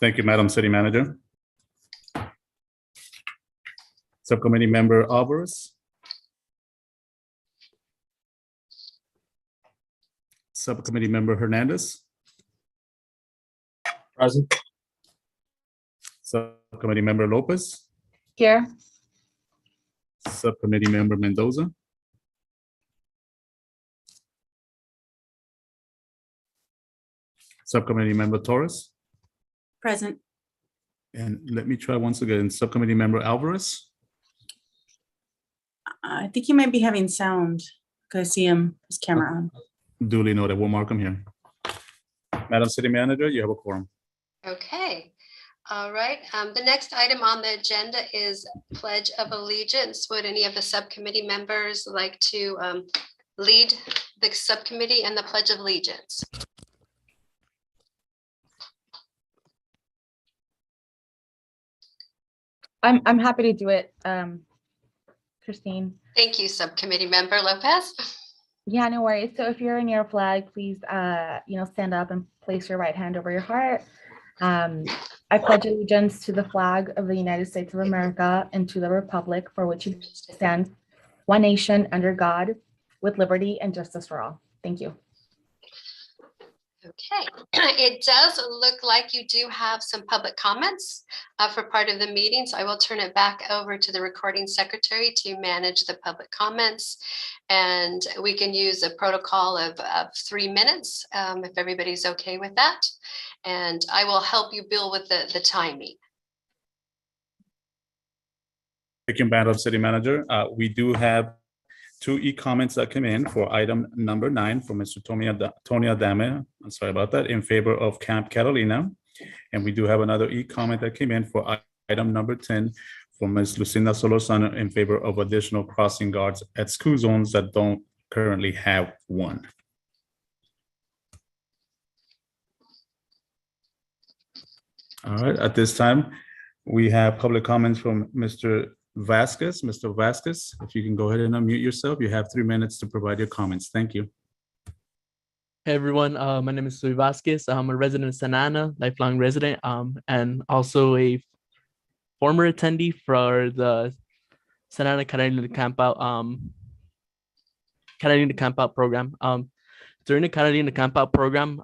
Thank you, Madam City Manager. Subcommittee Member Alvarez. Subcommittee Member Hernandez. Present. Subcommittee Member Lopez. Here. Subcommittee Member Mendoza. Subcommittee Member Torres. Present. And let me try once again, Subcommittee Member Alvarez. I think he might be having sound because I see his camera on. Duly noted. We'll mark him here. Madam City Manager, you have a quorum. Okay. All right. The next item on the agenda is Pledge of Allegiance. Would any of the subcommittee members like to lead the subcommittee and the Pledge of Allegiance? I'm happy to do it, Christine. Thank you, Subcommittee Member Lopez. Yeah, no worries. So if you're near a flag, please, stand up and place your right hand over your heart. I pledge allegiance to the flag of the United States of America and to the republic for which it stands, one nation under God, with liberty and justice for all. Thank you. Okay, it does look like you do have some public comments for part of the meeting, so I will turn it back over to the recording secretary to manage the public comments. And we can use a protocol of 3 minutes if everybody's okay with that. And I will help you, Bill, with the timing. Thank you, Madam City Manager. We do have 2 e-comments that came in for item number 9 from Mr. Tony Adame. I'm sorry about that, in favor of Camp Catalina. And we do have another e-comment that came in for item number 10 from Ms. Lucinda Solorzano in favor of additional crossing guards at school zones that don't currently have one. All right, at this time, we have public comments from Mr. Vasquez. Mr. Vasquez, if you can go ahead and unmute yourself, you have 3 minutes to provide your comments. Thank you. Hey everyone, my name is Luis Vasquez. I'm a resident of Santa Ana, lifelong resident, and also a former attendee for the Santa Ana Catalina Campout program. During the Catalina Campout program,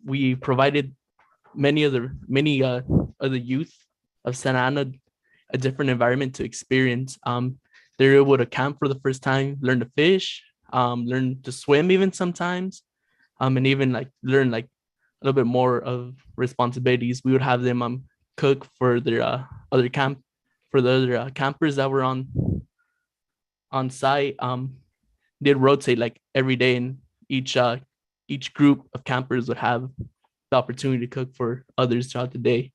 we provided many of the youth of Santa Ana a different environment to experience. They're able to camp for the first time, learn to fish, learn to swim even sometimes, and even learn a little bit more of responsibilities. We would have them cook for their other campers that were on site. They'd rotate every day, and each group of campers would have the opportunity to cook for others throughout the day.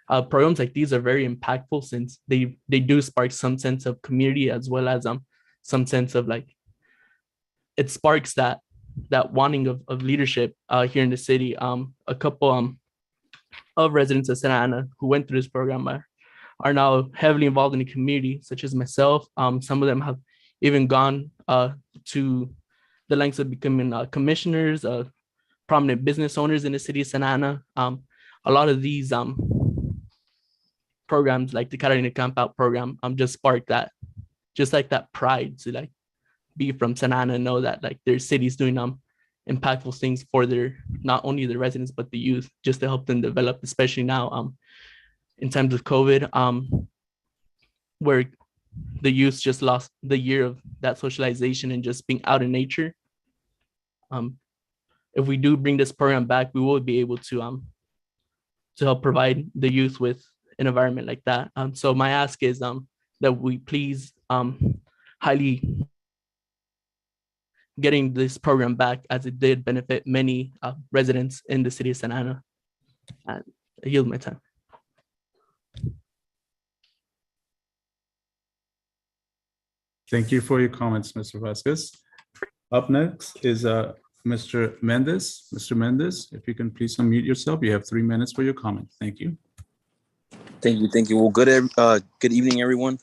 Programs like these are very impactful since they do spark some sense of community, as well as some sense of it sparks that wanting of leadership here in the city. A couple of residents of Santa Ana who went through this program are now heavily involved in the community, such as myself. Some of them have even gone to the lengths of becoming commissioners, prominent business owners in the city of Santa Ana. A lot of these programs, like the Catalina Campout program, just spark that pride to be from Santa Ana and know that their city's doing impactful things for not only the residents but the youth, just to help them develop, especially now in times of COVID, where the youth just lost the year of that socialization and just being out in nature. If we do bring this program back, we will be able to help provide the youth with an environment like that. So my ask is that we please highly getting this program back, as it did benefit many residents in the city of Santa Ana. I yield my time. Thank you for your comments, Mr. Vasquez. Up next is Mr. Mendez. Mr. Mendez, if you can please unmute yourself. You have 3 minutes for your comment. Thank you. Thank you. Well, good evening, everyone.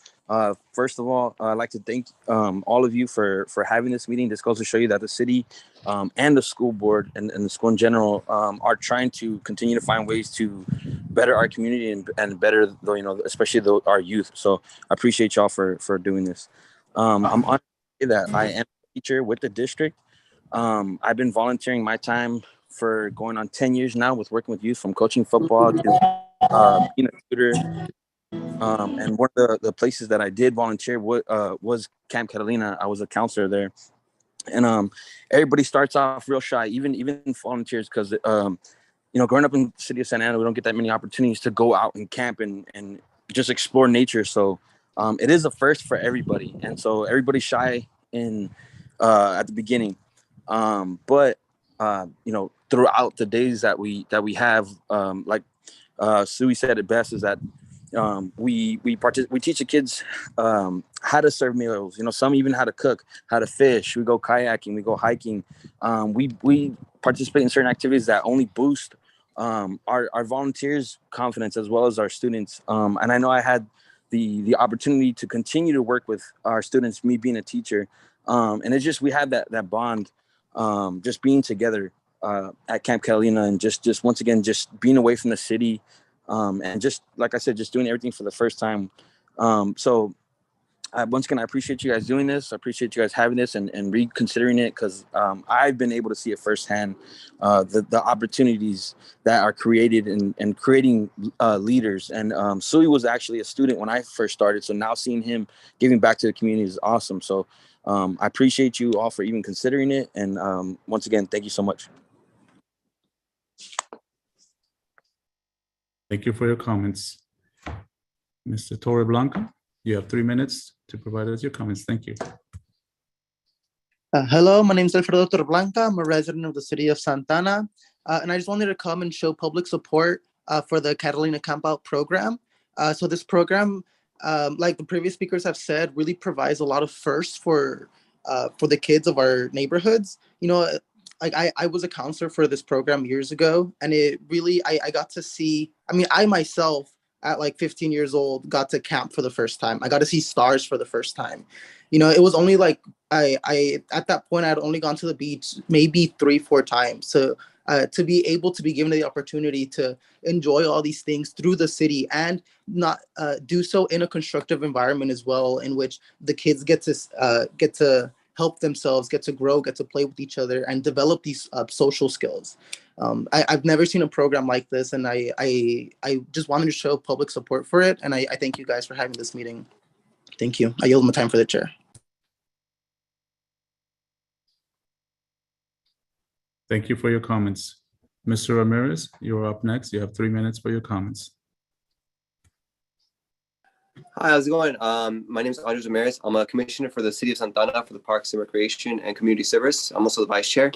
First of all, I'd like to thank all of you for having this meeting. This goes to show you that the city and the school board and the school in general are trying to continue to find ways to better our community and better, especially our youth. So I appreciate y'all for doing this. I'm honored to say that I am a teacher with the district. I've been volunteering my time for going on 10 years now with working with youth, from coaching football to being a tutor. And one of the places that I did volunteer was Camp Catalina. I was a counselor there. And everybody starts off real shy, even volunteers, because growing up in the city of Santa Ana, we don't get that many opportunities to go out and camp and just explore nature. So it is a first for everybody, and so everybody's shy at the beginning. But throughout the days that we have, like Sui said it best, is that we teach the kids how to serve meals. Some even how to cook, how to fish. We go kayaking, we go hiking. We participate in certain activities that only boost our volunteers' confidence as well as our students. And I know I had the opportunity to continue to work with our students, me being a teacher. And it's just, we had that bond, just being together at Camp Catalina, and just once again, just being away from the city. And just, like I said, just doing everything for the first time. So once again, I appreciate you guys doing this. I appreciate you guys having this and reconsidering it, because I've been able to see it firsthand, the opportunities that are created and creating leaders. And Sui was actually a student when I first started. So now seeing him giving back to the community is awesome. So I appreciate you all for even considering it. And once again, thank you so much. Thank you for your comments. Mr. Torreblanca, you have 3 minutes to provide us your comments. Thank you. Hello, my name is Alfredo Torreblanca. I'm a resident of the city of Santa Ana. And I just wanted to come and show public support for the Catalina Campout program. So this program, like the previous speakers have said, really provides a lot of firsts for the kids of our neighborhoods. Like I was a counselor for this program years ago, and it really, I got to see, I myself at like 15 years old got to camp for the first time. I got to see stars for the first time. It was only like, I at that point, I had only gone to the beach maybe 3-4 times. So to be able to be given the opportunity to enjoy all these things through the city, and not do so in a constructive environment as well, in which the kids get to help themselves, get to grow, get to play with each other, and develop these social skills. I've never seen a program like this, and I just wanted to show public support for it, and I thank you guys for having this meeting. Thank you. I yield my time for the chair. Thank you for your comments. Mr. Ramirez, you're up next. You have 3 minutes for your comments. Hi, how's it going? My name is Andres Ramirez. I'm a commissioner for the City of Santa Ana for the Parks and Recreation and Community Service. I'm also the vice chair.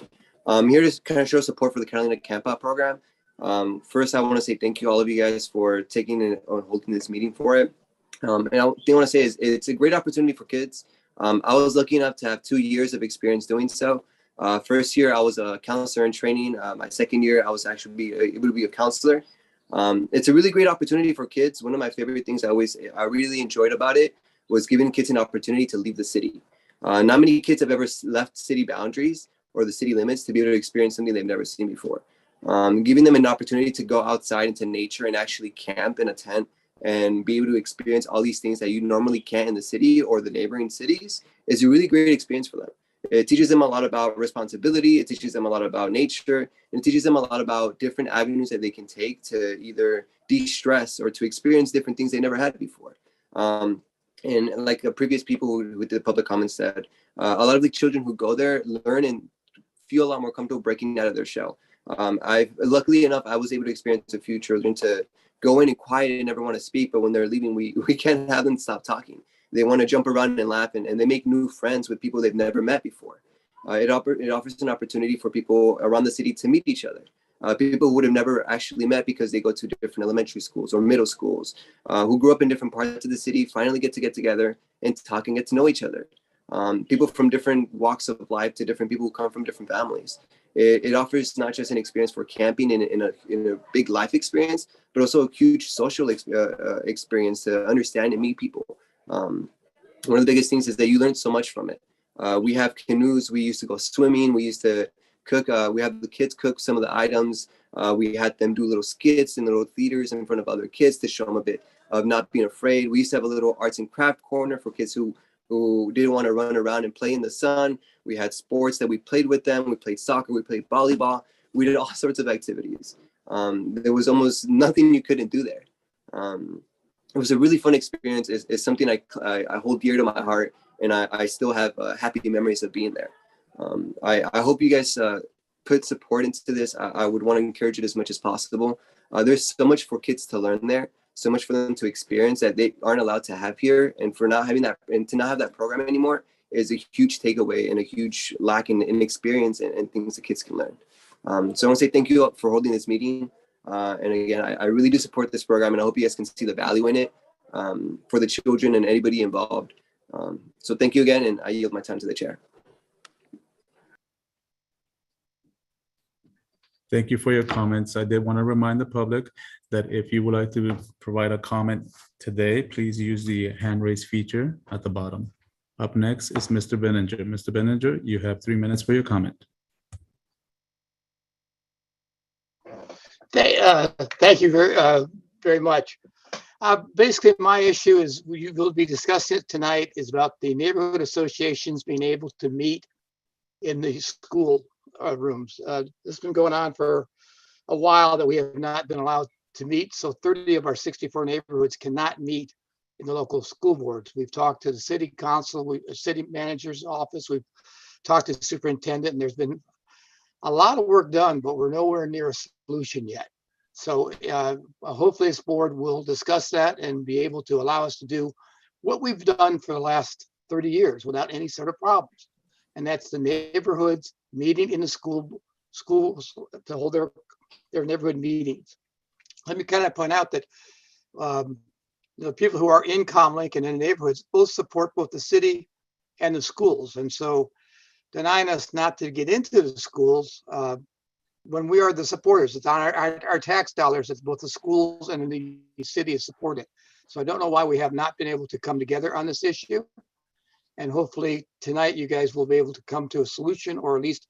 I'm here to kind of show support for the Catalina Campout program. First, I want to say thank you all of you guys for taking and holding this meeting for it. And the thing I want to say is it's a great opportunity for kids. I was lucky enough to have 2 years of experience doing so. First year, I was a counselor in training. My second year, I was actually able to be a counselor. It's a really great opportunity for kids. One of my favorite things I really enjoyed about it was giving kids an opportunity to leave the city. Not many kids have ever left city boundaries or the city limits to be able to experience something they've never seen before. Giving them an opportunity to go outside into nature and actually camp in a tent and be able to experience all these things that you normally can't in the city or the neighboring cities is a really great experience for them. It teaches them a lot about responsibility. It teaches them a lot about nature. And it teaches them a lot about different avenues that they can take to either de-stress or to experience different things they never had before. And like the previous people who did the public comments said, a lot of the children who go there learn and feel a lot more comfortable breaking out of their shell. Luckily enough, I was able to experience a few children to go in and quiet and never want to speak. But when they're leaving, we can't have them stop talking. They want to jump around and laugh, and they make new friends with people they've never met before. It offers an opportunity for people around the city to meet each other. People who would have never actually met because they go to different elementary schools or middle schools, who grew up in different parts of the city, finally get together and talk and get to know each other. People from different walks of life to different people who come from different families. It offers not just an experience for camping in a big life experience, but also a huge social experience to understand and meet people. One of the biggest things is that you learn so much from it. We have canoes. We used to go swimming. We used to cook. We have the kids cook some of the items. We had them do little skits and little theaters in front of other kids to show them a bit of not being afraid. We used to have a little arts and craft corner for kids who didn't want to run around and play in the sun. We had sports that we played with them. We played soccer, we played volleyball. We did all sorts of activities. There was almost nothing you couldn't do there. It was a really fun experience. It's something I hold dear to my heart, and I still have happy memories of being there. I hope you guys put support into this. I would want to encourage it as much as possible. There's so much for kids to learn there, so much for them to experience that they aren't allowed to have here, and for not having that, and to not have that program anymore is a huge takeaway and a huge lack in experience and things that kids can learn. So I want to say thank you for holding this meeting. And again, I really do support this program, and I hope you guys can see the value in it for the children and anybody involved. So thank you again, and I yield my time to the chair. Thank you for your comments. I did want to remind the public that if you would like to provide a comment today, please use the hand raise feature at the bottom. Up next is Mr. Benninger. Mr. Benninger, you have 3 minutes for your comment. Thank you very much. Basically, my issue is we will be discussing it tonight is about the neighborhood associations being able to meet in the school rooms. This has been going on for a while that we have not been allowed to meet. So 30 of our 64 neighborhoods cannot meet in the local school boards. We've talked to the city council, city manager's office. We've talked to the superintendent, and there's been a lot of work done, but we're nowhere near a solution yet. So hopefully this board will discuss that and be able to allow us to do what we've done for the last 30 years without any sort of problems. And that's the neighborhoods meeting in the schools to hold their neighborhood meetings. Let me kind of point out that the people who are in Comlink and in the neighborhoods both support both the city and the schools. And so denying us not to get into the schools when we are the supporters, it's on our tax dollars that both the schools and the city is supported. So I don't know why we have not been able to come together on this issue. And hopefully tonight you guys will be able to come to a solution, or at least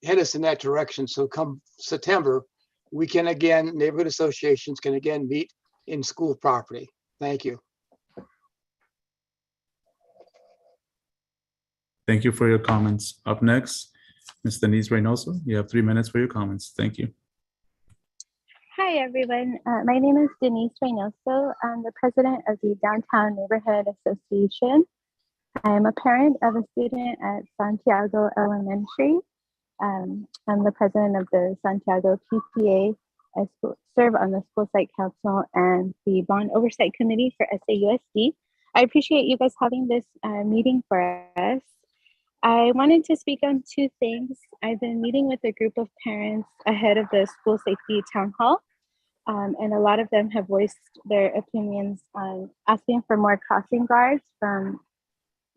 head us in that direction. So come September, we can again, neighborhood associations can again meet in school property. Thank you. Thank you for your comments. Up next, Ms. Denise Reynoso, you have 3 minutes for your comments. Thank you. Hi, everyone. My name is Denise Reynoso. I'm the president of the Downtown Neighborhood Association. I am a parent of a student at Santiago Elementary. I'm the president of the Santiago PTA. I serve on the school site council and the bond oversight committee for SAUSD. I appreciate you guys having this meeting for us. I wanted to speak on 2 things. I've been meeting with a group of parents ahead of the school safety town hall, and a lot of them have voiced their opinions on asking for more crossing guards from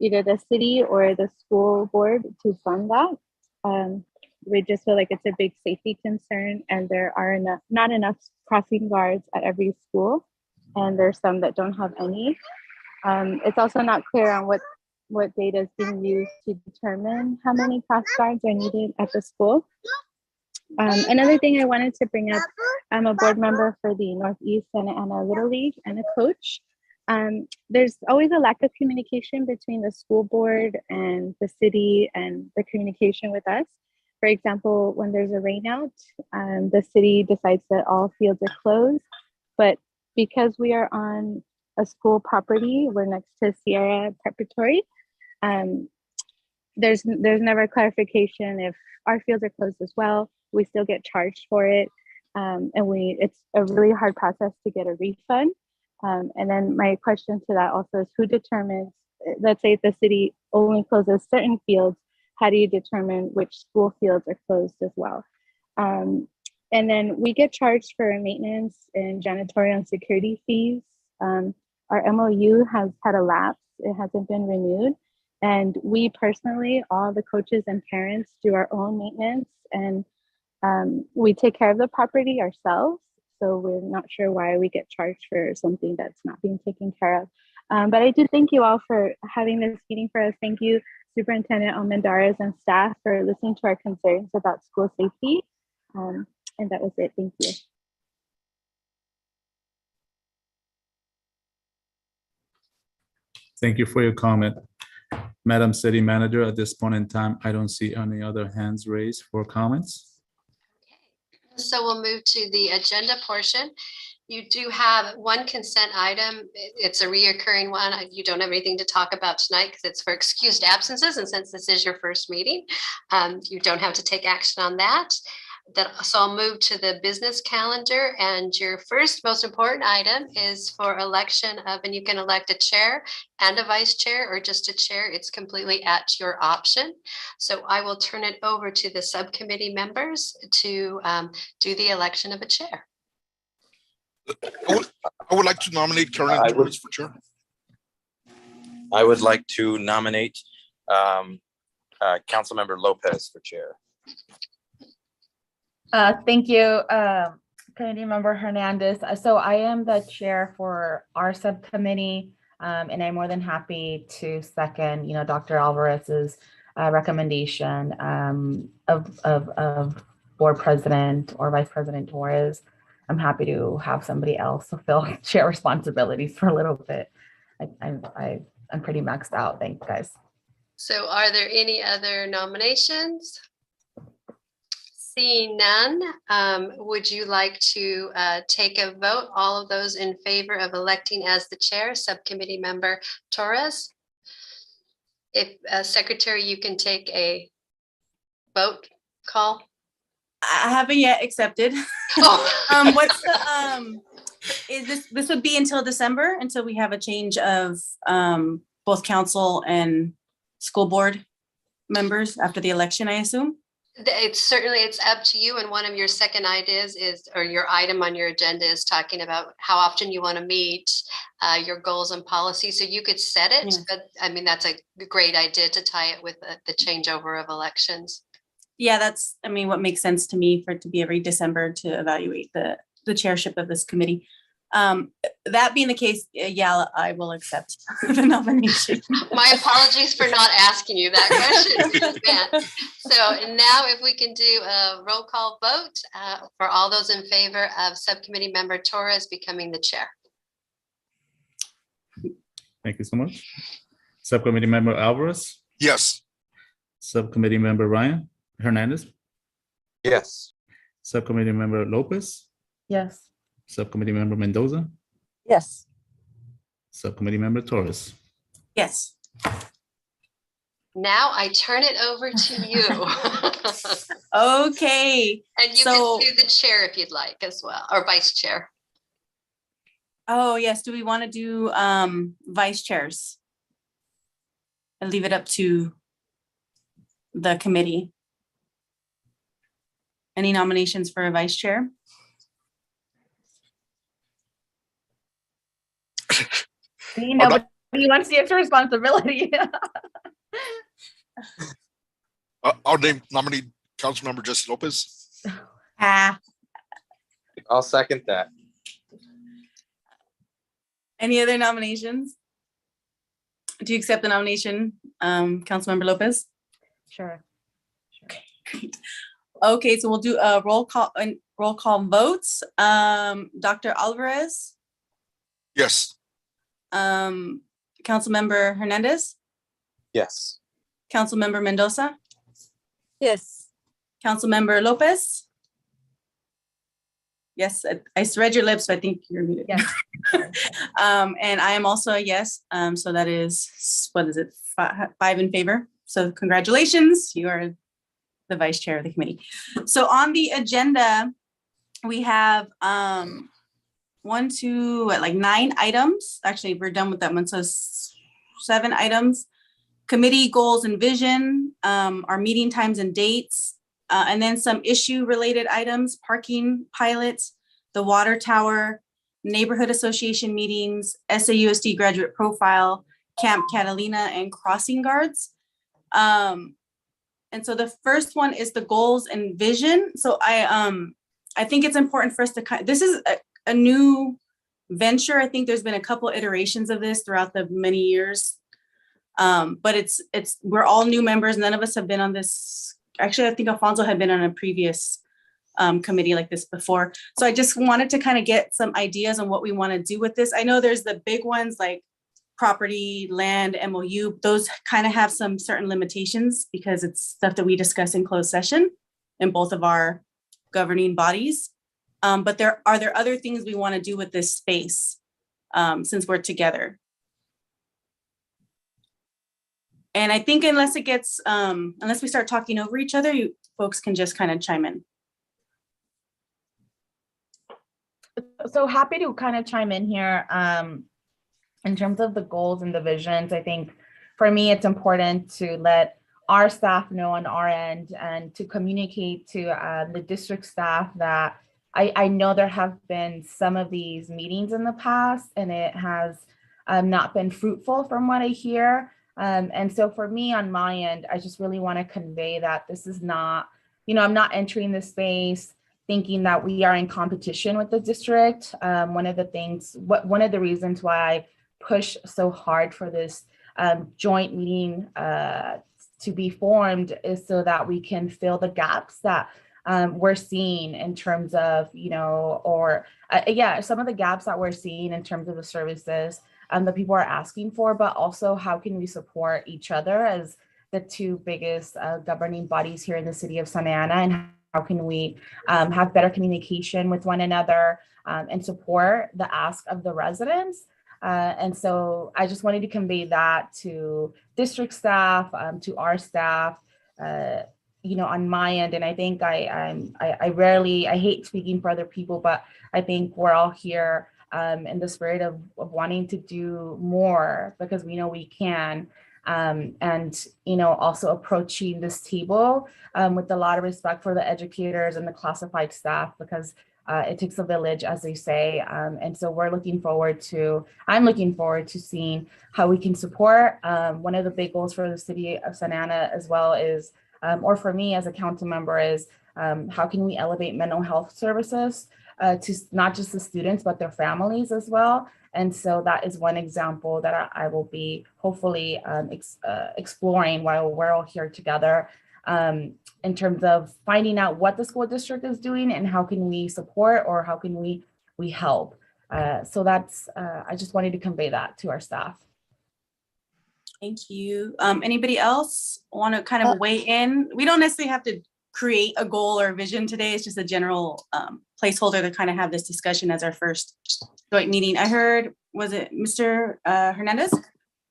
either the city or the school board to fund that. We just feel like it's a big safety concern, and there are not enough crossing guards at every school, and there's some that don't have any. It's also not clear on what data is being used to determine how many cross guards are needed at the school. Another thing I wanted to bring up, I'm a board member for the Northeast Santa Ana Little League and a coach. There's always a lack of communication between the school board and the city and the communication with us. For example, when there's a rainout, the city decides that all fields are closed, but because we are on a school property, we're next to Sierra Preparatory, there's never clarification if our fields are closed as well. We still get charged for it, and it's a really hard process to get a refund. And then my question to that also is, who determines, let's say if the city only closes certain fields, how do you determine which school fields are closed as well? And then we get charged for maintenance and janitorial and security fees. Our MOU has had a lapse. It hasn't been renewed. And we personally, all the coaches and parents, do our own maintenance, and we take care of the property ourselves. So we're not sure why we get charged for something that's not being taken care of. But I do thank you all for having this meeting for us. Thank you, Superintendent Almendarez and staff, for listening to our concerns about school safety. And that was it. Thank you. Thank you for your comment. Madam City Manager, at this point in time, I don't see any other hands raised for comments. So we'll move to the agenda portion. You do have one consent item. It's a reoccurring one. You don't have anything to talk about tonight because it's for excused absences. And since this is your first meeting, you don't have to take action on that. So I'll move to the business calendar, and your first most important item is for election of, and you can elect a chair and a vice chair or just a chair. It's completely at your option. So I will turn it over to the subcommittee members to do the election of a chair. I would like to nominate Carolyn Torres for chair. I would like to nominate Councilmember Lopez for chair. Thank you, Committee Member Hernandez. So I am the chair for our subcommittee, and I'm more than happy to second, Dr. Alvarez's recommendation of board president or vice president Torres. I'm happy to have somebody else fulfill chair responsibilities for a little bit. I'm pretty maxed out. Thanks, guys. So are there any other nominations? Seeing none, would you like to take a vote? All of those in favor of electing as the chair, Subcommittee Member Torres? If Secretary, you can take a vote call. I haven't yet accepted. Oh. What's the is this would be until December, until we have a change of both council and school board members after the election, I assume? It's up to you. And one of your second ideas is, or your item on your agenda is talking about how often you want to meet, your goals and policies. So you could set it, Yeah. but I mean, that's a great idea to tie it with the changeover of elections. Yeah, that's, what makes sense to me, for it to be every December to evaluate the chairship of this committee. That being the case, yeah, I will accept the nomination. My apologies for not asking you that question in advance. So now if we can do a roll call vote for all those in favor of Subcommittee Member Torres becoming the chair. Thank you so much. Subcommittee Member Alvarez, Yes. Subcommittee Member Ryan Hernandez, Yes. Subcommittee Member Lopez, Yes. Subcommittee Member Mendoza, Yes. Subcommittee Member Torres. Yes. Now I turn it over to you. Okay. And you So- can do the chair if you'd like as well, or vice chair. Oh, yes. Do we want to do vice chairs? And leave it up to the committee. Any nominations for a vice chair? Nobody wants the extra responsibility. I'll nominate Councilmember Jesse Lopez. I'll second that. Any other nominations? Do you accept the nomination, Councilmember Lopez? Sure. Great. Okay, so we'll do a roll call votes. Dr. Alvarez, Yes. Councilmember Hernandez, Yes. Councilmember Mendoza, Yes. Councilmember Lopez. Yes, I read your lips, so I think you're muted. Yes. And I am also a yes. So that is, what is it, five in favor. So congratulations, you are the vice chair of the committee. So on the agenda, we have 9 items. Actually, we're done with that one. So 7 items. Committee goals and vision, our meeting times and dates, and then some issue related items, parking pilots, the water tower, neighborhood association meetings, SAUSD graduate profile, Camp Catalina, and crossing guards. And so the first one is the goals and vision. So I think it's important for us to this is a new venture. I think there's been a couple iterations of this throughout the many years. But we're all new members. None of us have been on this. Actually, I think Alfonso had been on a previous committee like this before. So I just wanted to kind of get some ideas on what we want to do with this. I know there's the big ones like property, land, MOU. Those kind of have some certain limitations because it's stuff that we discuss in closed session in both of our governing bodies. But are there other things we want to do with this space since we're together? And I think unless we start talking over each other, you folks can just kind of chime in. So happy to kind of chime in here. In terms of the goals and the visions, I think for me, it's important to let our staff know on our end and to communicate to the district staff that I know there have been some of these meetings in the past and it has not been fruitful from what I hear. And so for me on my end, I just really want to convey that this is not, I'm not entering this space thinking that we are in competition with the district. One of the reasons why I push so hard for this joint meeting to be formed is so that we can fill the gaps that we're seeing in terms of, some of the gaps that we're seeing in terms of the services that people are asking for, but also how can we support each other as the two biggest governing bodies here in the city of Santa Ana, and how can we have better communication with one another and support the ask of the residents. And so I just wanted to convey that to district staff, to our staff, on my end. And I think I hate speaking for other people, but I think we're all here in the spirit of wanting to do more because we know we can. And also approaching this table with a lot of respect for the educators and the classified staff, because it takes a village, as they say. And so I'm looking forward to seeing how we can support. One of the big goals for the city of Santa Ana as well is, or for me as a council member, is how can we elevate mental health services to not just the students, but their families as well. And so that is one example that I will be hopefully exploring while we're all here together, in terms of finding out what the school district is doing and how can we support or how can we help. So that's, I just wanted to convey that to our staff. Thank you. Anybody else want to kind of weigh in? We don't necessarily have to create a goal or vision today. It's just a general placeholder to kind of have this discussion as our first joint meeting. I heard, was it Mr. Hernandez?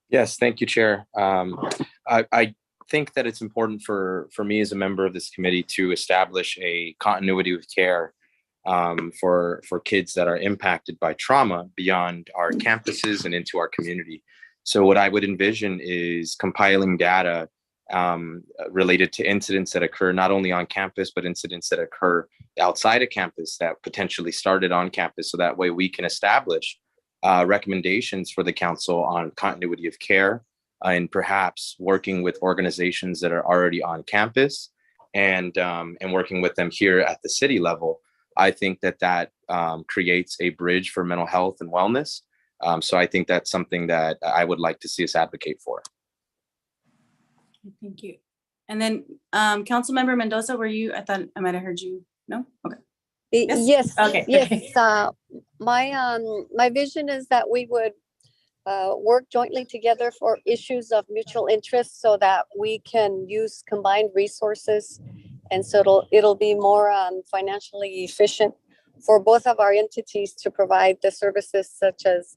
Yes, thank you, Chair. I think that it's important for me as a member of this committee to establish a continuity of care for kids that are impacted by trauma beyond our campuses and into our community. So what I would envision is compiling data related to incidents that occur not only on campus, but incidents that occur outside of campus that potentially started on campus. So that way we can establish recommendations for the council on continuity of care and perhaps working with organizations that are already on campus and working with them here at the city level. I think that creates a bridge for mental health and wellness. So I think that's something that I would like to see us advocate for. Thank you. And then Councilmember Mendoza, were you? I thought I might have heard you. No? Okay. Yes. Okay. Yes. My vision is that we would work jointly together for issues of mutual interest so that we can use combined resources. And so it'll be more financially efficient for both of our entities to provide the services such as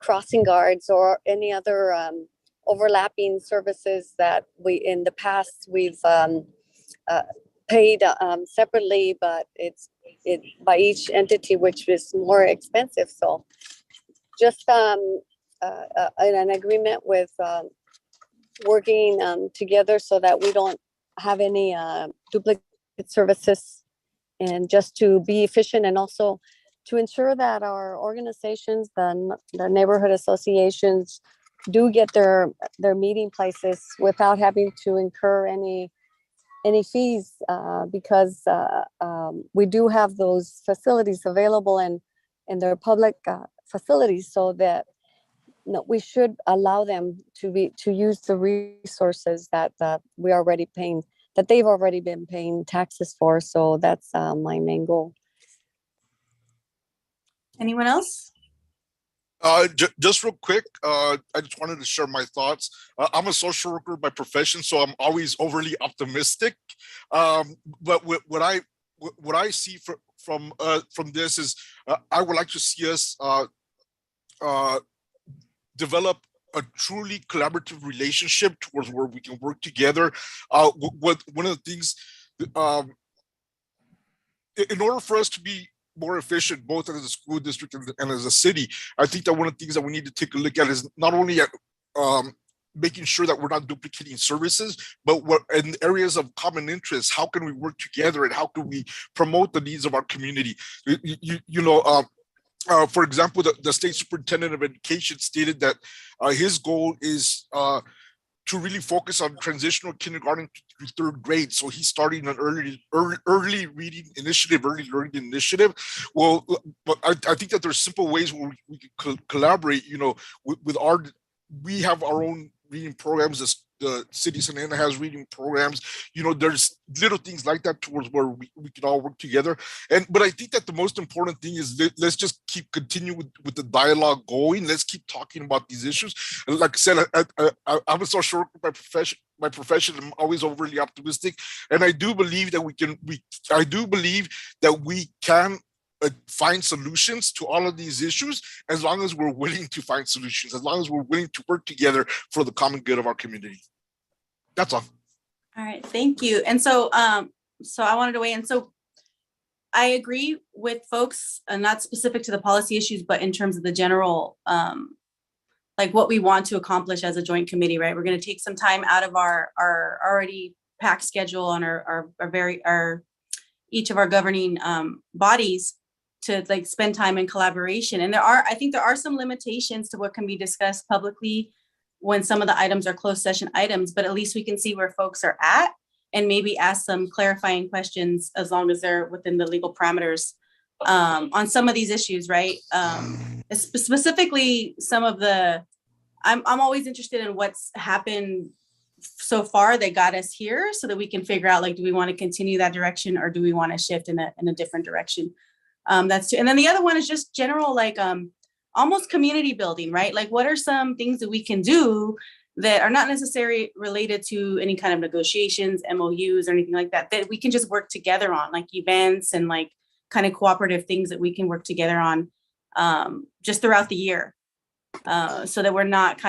crossing guards or any other overlapping services that in the past we've paid separately, but it's by each entity, which is more expensive. So just an agreement with working together so that we don't have any duplicate services, and just to be efficient and also to ensure that our organizations, the neighborhood associations, do get their meeting places without having to incur any fees, because we do have those facilities available and they're public facilities, so that we should allow them to use the resources that we are already paying that they've already been paying taxes for. So that's my main goal. Anyone else? Just real quick, I just wanted to share my thoughts. I'm a social worker by profession, so I'm always overly optimistic. But what I see from this is, I would like to see us develop a truly collaborative relationship towards where we can work together. One of the things, in order for us to be more efficient, both as a school district and as a city, I think that one of the things that we need to take a look at is not only at making sure that we're not duplicating services, but what in areas of common interest, how can we work together and how can we promote the needs of our community? For example, the state superintendent of education stated that his goal is to really focus on transitional kindergarten to third grade. So he's starting an early reading initiative, early learning initiative. Well, but I think that there's simple ways where we can collaborate, we have our own reading programs. The city of Santa Ana has reading programs. There's little things like that towards where we can all work together. But I think that the most important thing is let's just continue with the dialogue going. Let's keep talking about these issues. And like I said, I'm a social worker by profession. I'm always overly optimistic, and I do believe that we can find solutions to all of these issues, as long as we're willing to find solutions, as long as we're willing to work together for the common good of our community. That's all. All right, thank you. And so I wanted to weigh in. So I agree with folks, not specific to the policy issues, but in terms of the general, like what we want to accomplish as a joint committee, right? We're going to take some time out of our already packed schedule on our each of our governing bodies to like spend time in collaboration. And I think there are some limitations to what can be discussed publicly when some of the items are closed session items, but at least we can see where folks are at and maybe ask some clarifying questions as long as they're within the legal parameters on some of these issues, right? Specifically, I'm always interested in what's happened so far that got us here so that we can figure out, like, do we want to continue that direction or do we want to shift in a different direction? That's two. And then the other one is just general, like almost community building, right? Like, what are some things that we can do that are not necessarily related to any kind of negotiations, MOUs, or anything like that, that we can just work together on, like events and like kind of cooperative things that we can work together on just throughout the year, so that we're not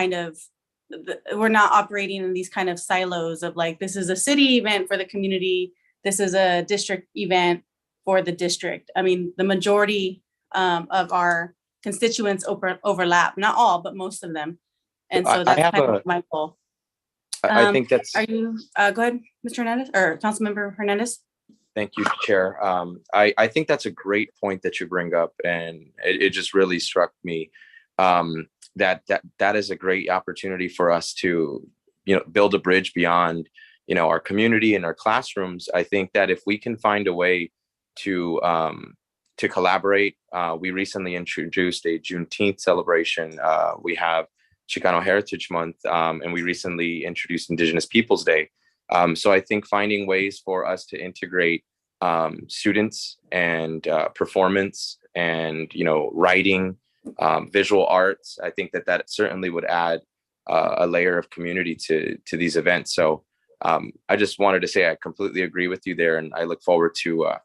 operating in these kind of silos of like, this is a city event for the community, this is a district event for the district. I mean, the majority of our constituents overlap, not all, but most of them. And so that's kind of my goal. I think that's. Are you, go ahead, Mr. Hernandez, or Councilmember Hernandez? Thank you, Chair. I think that's a great point that you bring up, and it just really struck me that is a great opportunity for us to, build a bridge beyond, our community and our classrooms. I think that if we can find a way to collaborate, we recently introduced a Juneteenth celebration. We have Chicano Heritage Month, and we recently introduced Indigenous Peoples Day. So I think finding ways for us to integrate students and performance and, writing, visual arts, I think that certainly would add a layer of community to these events. So I just wanted to say I completely agree with you there, and I look forward to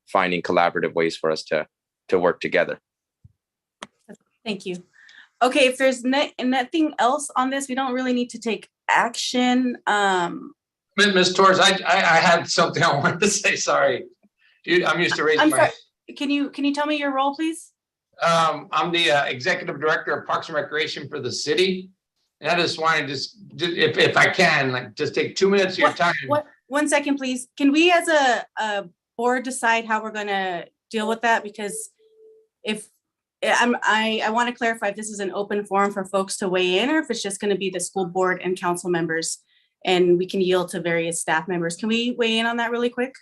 finding collaborative ways for us to work together. Thank you. Okay, if there's nothing else on this, we don't really need to take action. Ms. Torres, I had something I wanted to say. Sorry, I'm used to raising my. Can you tell me your role, please? I'm the executive director of Parks and Recreation for the city, and I just wanted to if I can, just take 2 minutes of your time. 1 second, please. Can we, as a board, decide how we're going to deal with that? Because I want to clarify if this is an open forum for folks to weigh in, or if it's just going to be the school board and council members, and we can yield to various staff members. Can we weigh in on that really quick?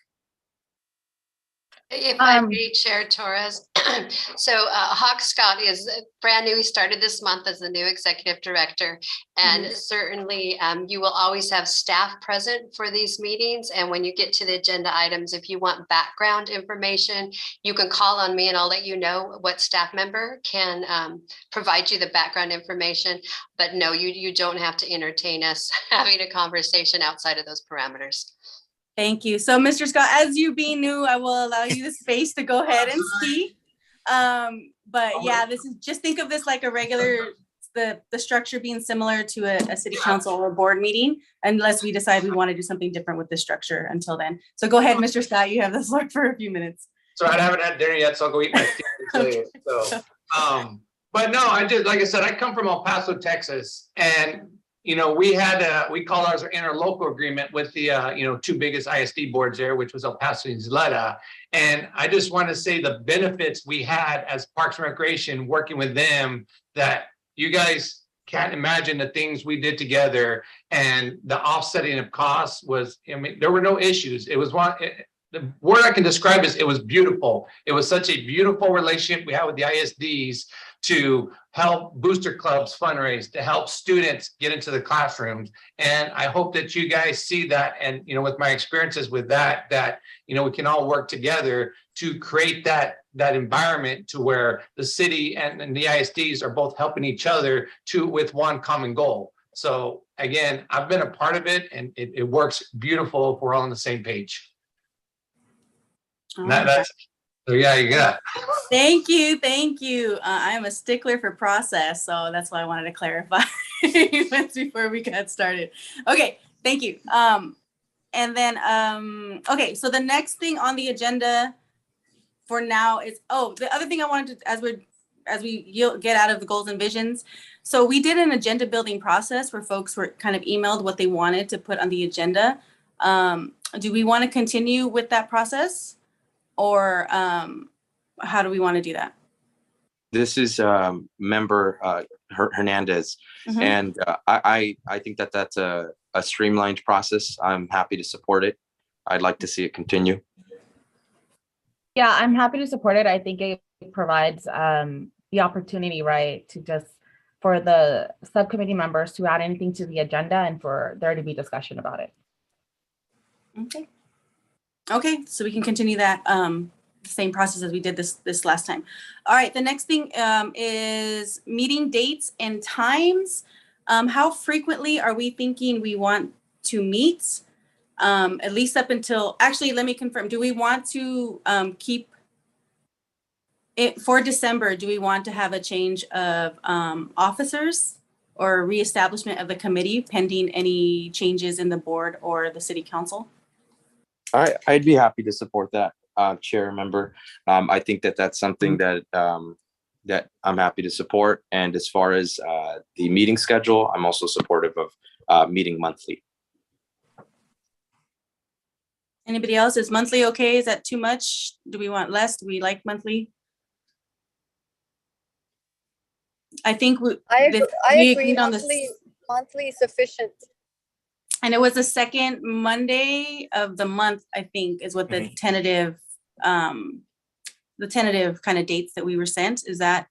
If I may, Chair Torres, So Hawk Scott is brand new. He started this month as the new executive director. And certainly you will always have staff present for these meetings. And when you get to the agenda items, if you want background information, you can call on me and I'll let you know what staff member can provide you the background information. But no, you don't have to entertain us having a conversation outside of those parameters. Thank you. So Mr. Scott, as you being new, I will allow you the space to go ahead and speak. But yeah, this is, just think of this like a regular, the structure being similar to a city council or board meeting, unless we decide we want to do something different with the structure until then. So go ahead, Mr. Scott, you have the floor for a few minutes. So I haven't had dinner yet, so I'll go eat my dinner. So, but no, I just, like I said, I come from El Paso, Texas, and you know, we call ours our interlocal agreement with the, two biggest ISD boards there, which was El Paso and Isleta. And I just want to say the benefits we had as Parks and Recreation working with them, that you guys can't imagine the things we did together, and the offsetting of costs was, I mean, there were no issues. It was the word I can describe is it was beautiful. It was such a beautiful relationship we had with the ISDs to help booster clubs fundraise, to help students get into the classrooms. And I hope that you guys see that. And, you know, with my experiences with that, you know, we can all work together to create that environment to where the city and the ISDs are both helping each other with one common goal. So again, I've been a part of it, and it works beautiful if we're all on the same page. So yeah, you got it. Thank you. I'm a stickler for process, so that's why I wanted to clarify before we got started. Okay, thank you. And then, okay, so the next thing on the agenda for now is, the other thing I wanted to, as we get out of the goals and visions. So we did an agenda building process where folks were kind of emailed what they wanted to put on the agenda. Do we want to continue with that process? Or how do we want to do that? This is member Hernandez, and I think that that's a streamlined process. I'm happy to support it. I'd like to see it continue. Yeah, I'm happy to support it. I think it provides the opportunity, right, to just for the subcommittee members to add anything to the agenda and for there to be discussion about it. Okay, so we can continue that same process as we did this last time. All right, the next thing is meeting dates and times. How frequently are we thinking we want to meet? At least up until, actually, let me confirm. Do we want to keep it for December? Do we want to have a change of officers or reestablishment of the committee pending any changes in the board or the city council? I'd be happy to support that, chair member. I think that that's something that that I'm happy to support. And as far as the meeting schedule, I'm also supportive of meeting monthly. Anybody else? Is monthly okay? Is that too much? Do we want less? Do we like monthly? I think I agree. Monthly is sufficient. And it was the second Monday of the month, I think, is what the tentative kind of dates that we were sent. Is that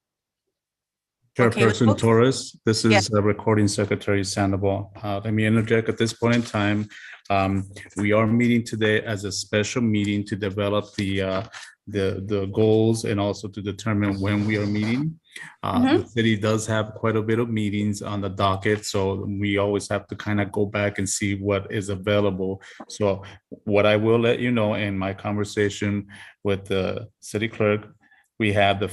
Chairperson Torres, this is Recording Secretary Sandoval. Let me interject at this point in time. We are meeting today as a special meeting to develop the goals and also to determine when we are meeting. The city does have quite a bit of meetings on the docket, so we always have to kind of go back and see what is available. So what I will let you know in my conversation with the city clerk, we have the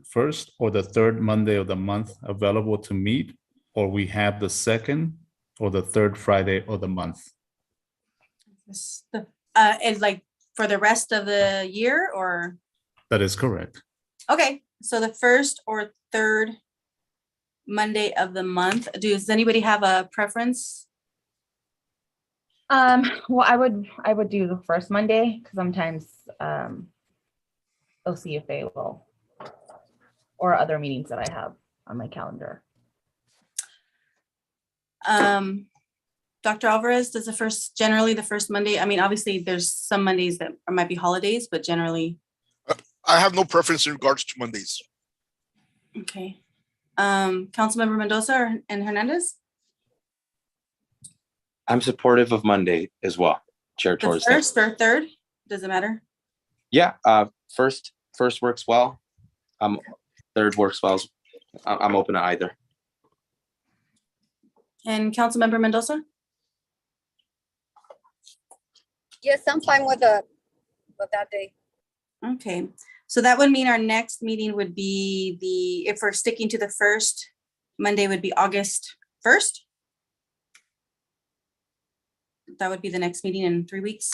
first or the third Monday of the month available to meet, or we have the second or the third Friday of the month. And like for the rest of the year, or? That is correct. Okay, so the first or third Monday of the month. Does anybody have a preference? Well, I would do the first Monday because sometimes I'll see if they will, or other meetings that I have on my calendar. Dr. Alvarez, does generally the first Monday, I mean, obviously there's some Mondays that might be holidays, but generally. I have no preference in regards to Mondays. Okay. Councilmember Mendoza and Hernandez? I'm supportive of Monday as well, Chair The Torres. first or third? Does it matter? Yeah, first works well. Third works well. I'm open to either. And Councilmember Mendoza? Yes, I'm fine with that day. Okay, so that would mean our next meeting would be if we're sticking to the first, Monday would be August 1st. That would be the next meeting in 3 weeks.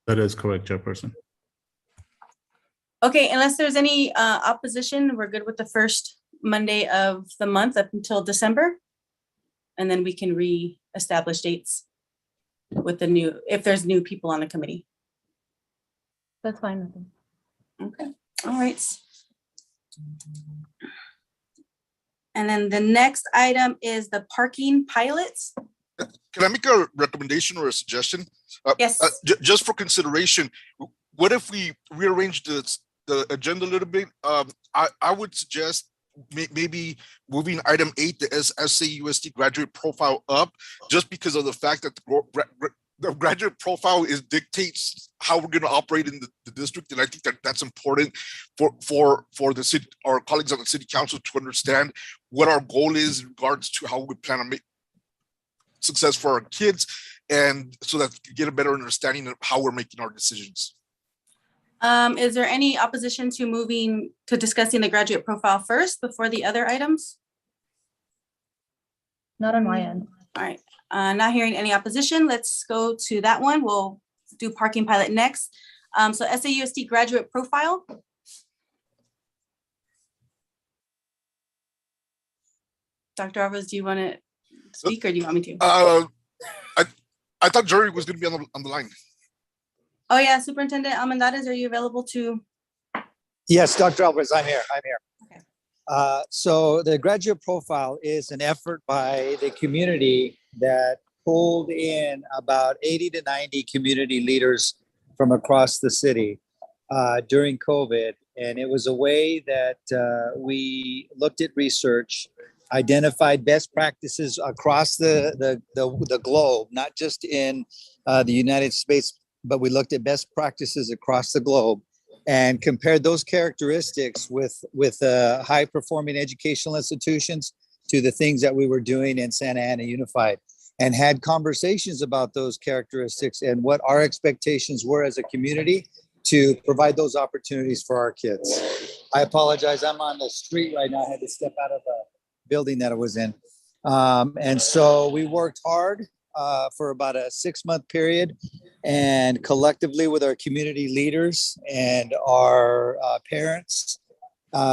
That is correct, Chairperson. Okay, unless there's any opposition, we're good with the first Monday of the month up until December. And then we can re-establish dates with if there's new people on the committee. That's fine with me. Okay, all right. And then the next item is the parking pilots. Can I make a recommendation or a suggestion? Yes. Just for consideration, what if we rearrange the agenda a little bit? I would suggest maybe moving item 8, the SAUSD graduate profile up, just because of the fact that the graduate profile dictates how we're going to operate in the district, and I think that's important for the city, our colleagues on the city council, to understand what our goal is in regards to how we plan to make success for our kids, and so that we get a better understanding of how we're making our decisions. Is there any opposition to discussing the graduate profile first before the other items? Not on my end. All right, not hearing any opposition. Let's go to that one. We'll do parking pilot next. So SAUSD graduate profile. Dr. Alvarez, do you want to speak or do you want me to? I thought Jerry was going to be on the line. Oh yeah, Superintendent Almendarez, are you available to? Yes, Dr. Alvarez, I'm here. Okay. So the graduate profile is an effort by the community that pulled in about 80 to 90 community leaders from across the city during COVID. And it was a way that we looked at research, identified best practices across the globe, not just in the United States, but we looked at best practices across the globe and compared those characteristics with high performing educational institutions to the things that we were doing in Santa Ana Unified, and had conversations about those characteristics and what our expectations were as a community to provide those opportunities for our kids. I apologize, I'm on the street right now. I had to step out of a building that I was in. And so we worked hard for about a 6-month period, and collectively with our community leaders and our parents,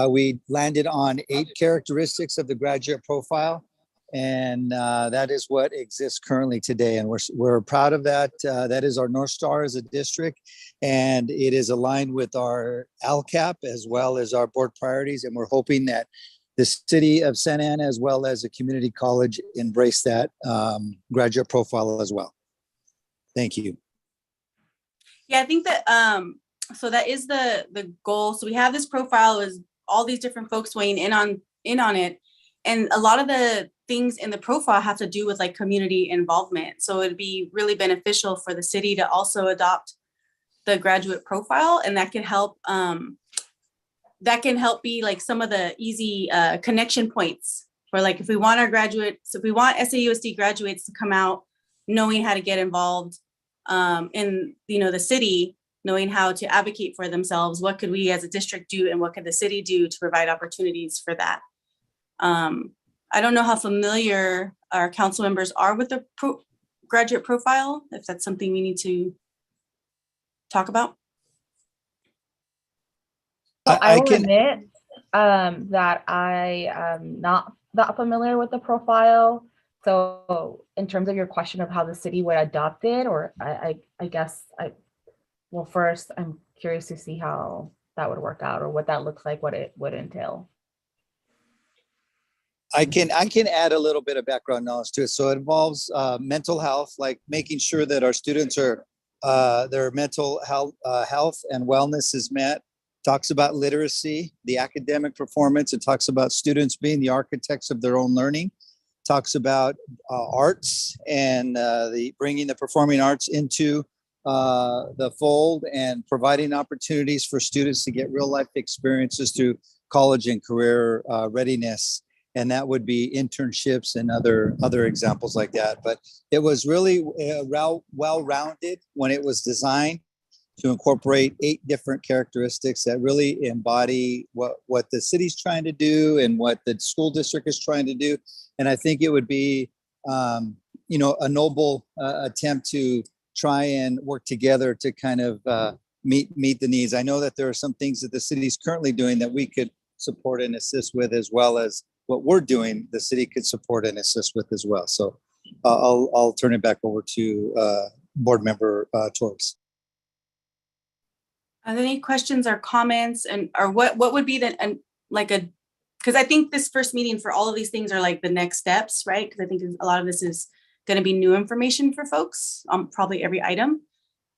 we landed on 8 characteristics of the graduate profile. And that is what exists currently today. And we're proud of that. That is our North Star as a district. And it is aligned with our LCAP as well as our board priorities. And we're hoping that the city of Santa Ana, as well as a community college, embrace that graduate profile as well. Thank you. Yeah, I think that, so that is the goal. So we have this profile, is all these different folks weighing in on it. And a lot of the things in the profile have to do with like community involvement. So it'd be really beneficial for the city to also adopt the graduate profile, and that can help be like some of the easy connection points for, like, if we want our graduates, if we want SAUSD graduates to come out knowing how to get involved in the city, knowing how to advocate for themselves, what could we as a district do and what could the city do to provide opportunities for that? I don't know how familiar our council members are with the graduate profile, if that's something we need to talk about. I will admit that I am not that familiar with the profile. So in terms of your question of how the city would adopt it, or I guess first I'm curious to see how that would work out, or what that looks like, what it would entail. I can add a little bit of background knowledge to it. So it involves mental health, like making sure that our students are their mental health and wellness is met. Talks about literacy, the academic performance. It talks about students being the architects of their own learning. Talks about arts and the bringing the performing arts into the fold and providing opportunities for students to get real life experiences through college and career readiness. And that would be internships and other examples like that. But it was really well-rounded when it was designed to incorporate 8 different characteristics that really embody what the city's trying to do and what the school district is trying to do. And I think it would be, a noble attempt to try and work together to kind of meet the needs. I know that there are some things that the city is currently doing that we could support and assist with, as well as what we're doing, the city could support and assist with as well. So I'll turn it back over to Board Member Torres. Are there any questions or comments, or what would be because I think this first meeting for all of these things are like the next steps, right? Because I think a lot of this is going to be new information for folks on probably every item.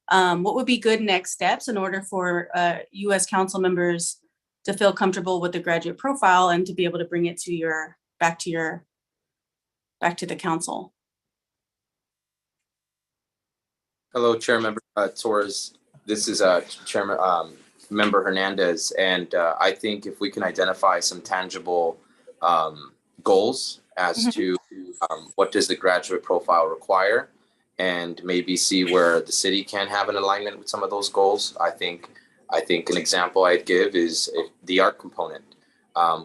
What would be good next steps in order for you as council members to feel comfortable with the graduate profile and to be able to bring it to back to the council? Hello, Chair Member Torres. This is Chairman Member Hernandez, and I think if we can identify some tangible goals as to what does the graduate profile require, and maybe see where the city can have an alignment with some of those goals. I think an example I'd give is the art component.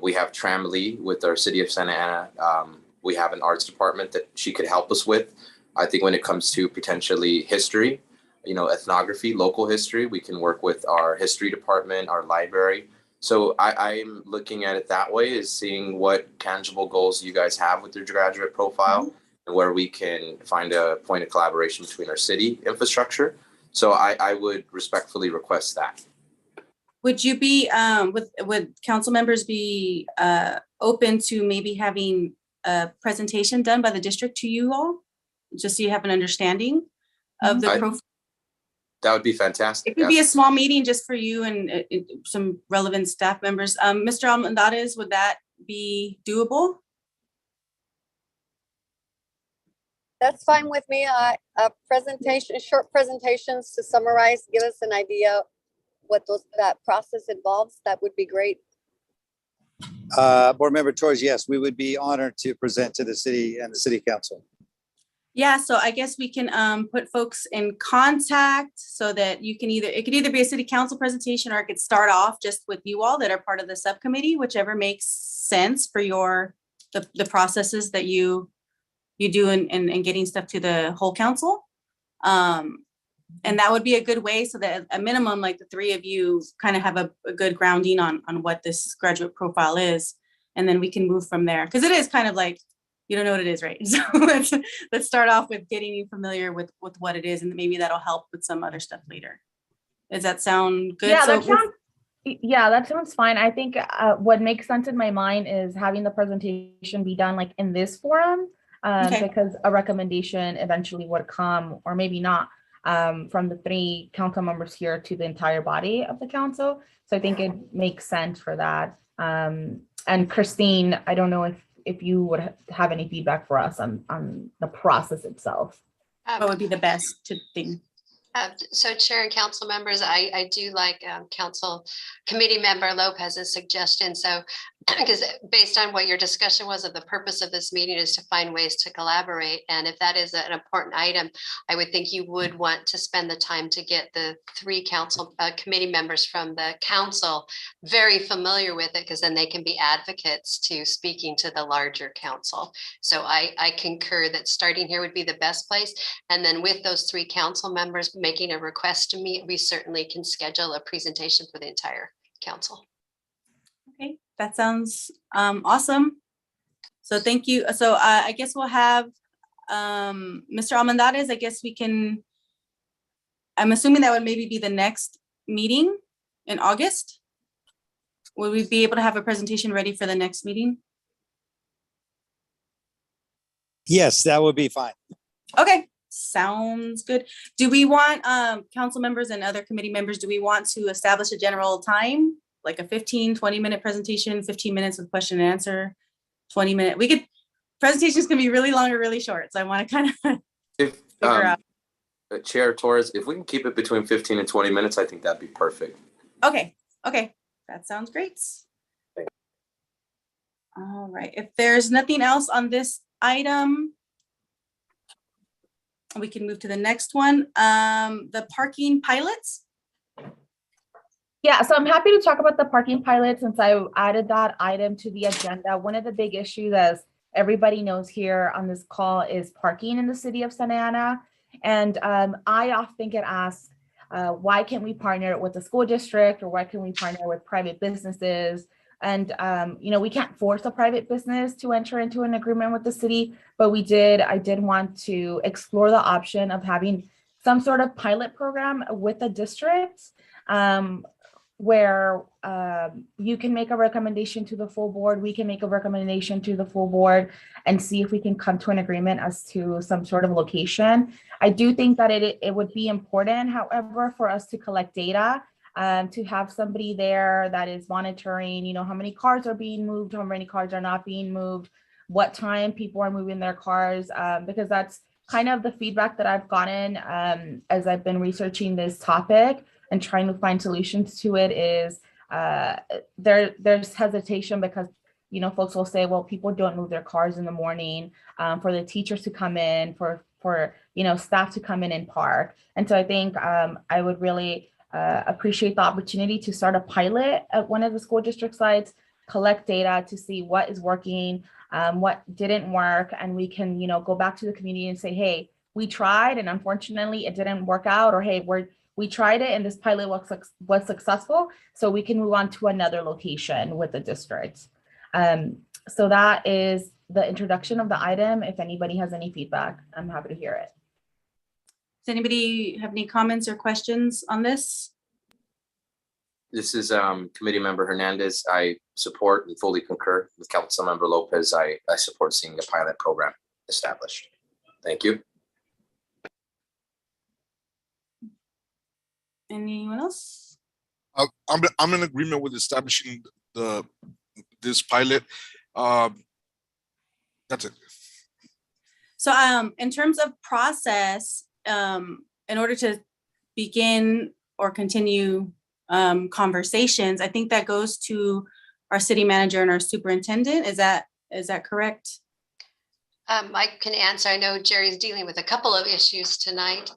We have Tramlee with our City of Santa Ana. We have an arts department that she could help us with. I think when it comes to potentially history, ethnography, local history, we can work with our history department, our library. So I'm looking at it that way, is seeing what tangible goals you guys have with your graduate profile and where we can find a point of collaboration between our city infrastructure. So I would respectfully request that. Would you be, would council members be open to maybe having a presentation done by the district to you all? Just so you have an understanding of the profile? That would be fantastic. It could be a small meeting just for you and some relevant staff members. Mr. Almendarez, would that be doable? That's fine with me. Short presentations to summarize, give us an idea what that process involves. That would be great. Board Member Torres, yes, we would be honored to present to the city and the city council. Yeah, so I guess we can put folks in contact so that you can it could either be a city council presentation, or it could start off just with you all that are part of the subcommittee, whichever makes sense for the processes that you do in getting stuff to the whole council. And that would be a good way so that at a minimum, like the 3 of you kind of have a good grounding on what this graduate profile is. And then we can move from there. Because it is kind of like, you don't know what it is, right? So let's start off with getting you familiar with what it is, and maybe that'll help with some other stuff later. Does that sound good? Yeah, that sounds fine. I think what makes sense in my mind is having the presentation be done like in this forum, because a recommendation eventually would come, or maybe not, from the 3 council members here to the entire body of the council. So I think it makes sense for that. And Christine, I don't know if you would have any feedback for us on the process itself. What would be the best thing? So Chair and council members, I do like Council Committee Member Lopez's suggestion. So because based on what your discussion was, of the purpose of this meeting is to find ways to collaborate. And if that is an important item, I would think you would want to spend the time to get the 3 council committee members from the council very familiar with it, because then they can be advocates to speaking to the larger council. So I concur that starting here would be the best place. And then with those 3 council members making a request to meet, we certainly can schedule a presentation for the entire council. Okay, that sounds awesome. So thank you. So I guess we'll have Mr. Almendarez. I guess we can, I'm assuming that would maybe be the next meeting in August. Will we be able to have a presentation ready for the next meeting? Yes, that would be fine. Okay, sounds good. Do we want, council members and other committee members, do we want to establish a general time? Like a 15, 20-minute presentation, 15 minutes with question and answer, 20-minute, presentations can be really long or really short. So I want to kind of If, figure out. Chair Torres, if we can keep it between 15 and 20 minutes, I think that'd be perfect. Okay, that sounds great. All right, if there's nothing else on this item, we can move to the next one. The parking pilots. Yeah, so I'm happy to talk about the parking pilot since I added that item to the agenda. One of the big issues, as everybody knows here on this call, is parking in the city of Santa Ana. And I often get asked, why can't we partner with the school district, or why can't we partner with private businesses? And we can't force a private business to enter into an agreement with the city, but I did want to explore the option of having some sort of pilot program with the district, where you can make a recommendation to the full board, we can make a recommendation to the full board, and see if we can come to an agreement as to some sort of location. I do think that it would be important, however, for us to collect data, to have somebody there that is monitoring, how many cars are being moved, how many cars are not being moved, what time people are moving their cars, because that's kind of the feedback that I've gotten as I've been researching this topic and trying to find solutions to it. Is there's hesitation because folks will say, well, people don't move their cars in the morning, for the teachers to come in, for staff to come in and park. And so I think I would really appreciate the opportunity to start a pilot at one of the school district sites, collect data to see what is working, what didn't work, and we can go back to the community and say, hey, we tried and unfortunately it didn't work out, or hey, we tried it and this pilot was successful, so we can move on to another location with the district. So that is the introduction of the item. If anybody has any feedback, I'm happy to hear it. Does anybody have any comments or questions on this? This is Committee Member Hernandez. I support and fully concur with Council Member Lopez. I support seeing a pilot program established. Thank you. Anyone else? I'm in agreement with establishing this pilot. That's it. So in terms of process, in order to begin or continue conversations, I think that goes to our city manager and our superintendent. Is that correct? I can answer. I know Jerry's dealing with a couple of issues tonight.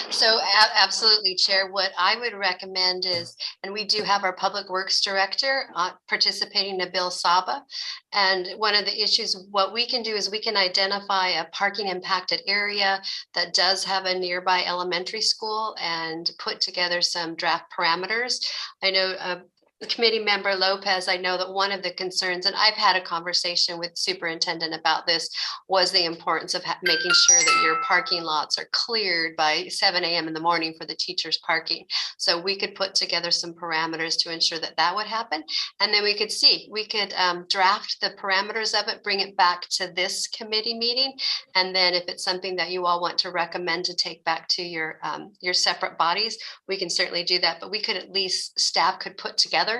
So absolutely, Chair, what I would recommend is, and we do have our Public Works Director participating, Nabil Saba. And one of the issues, what we can do is we can identify a parking impacted area that does have a nearby elementary school and put together some draft parameters. I know Committee Member Lopez, I know that one of the concerns, and I've had a conversation with Superintendent about this, was the importance of making sure that your parking lots are cleared by 7 a.m. in the morning for the teachers parking. So we could put together some parameters to ensure that that would happen. And then we could draft the parameters of it, bring it back to this committee meeting. And then if it's something that you all want to recommend to take back to your separate bodies, we can certainly do that. But we could at least, staff could put together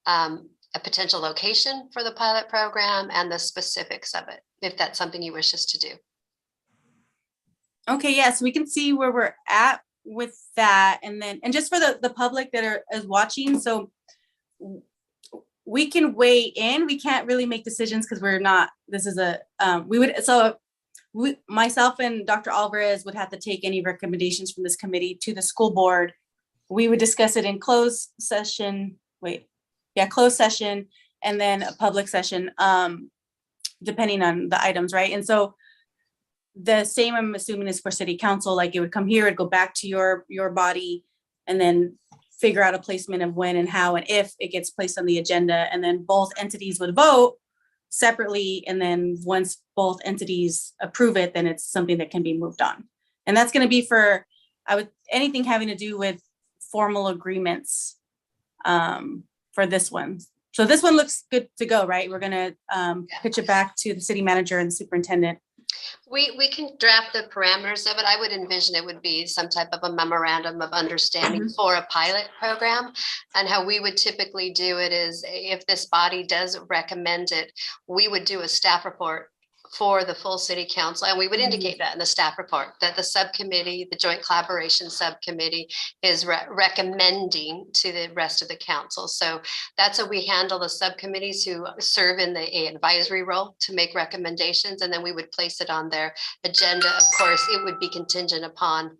a potential location for the pilot program and the specifics of it, if that's something you wish us to do. Okay, yes, we can see where we're at with that. And just for the public that is watching, so we can weigh in. We can't really make decisions because we're not, this is myself and Dr. Alvarez would have to take any recommendations from this committee to the school board. We would discuss it in closed session, closed session, and then a public session, depending on the items, right? And so the same, I'm assuming, is for city council. Like it would come here, it'd go back to your body, and then figure out a placement of when and how and if it gets placed on the agenda, and then both entities would vote separately, and then once both entities approve it, then it's something that can be moved on. And that's going to be for anything having to do with formal agreements for this one. So this one looks good to go, right? We're going to pitch it back to the city manager and the superintendent We can draft the parameters of it. I would envision it would be some type of a memorandum of understanding for a pilot program. And how we would typically do it is if this body does recommend it, we would do a staff report for the full city council. And we would indicate that in the staff report, that the subcommittee, the joint collaboration subcommittee is recommending to the rest of the council. So that's how we handle the subcommittees who serve in the advisory role to make recommendations. And then we would place it on their agenda. Of course, it would be contingent upon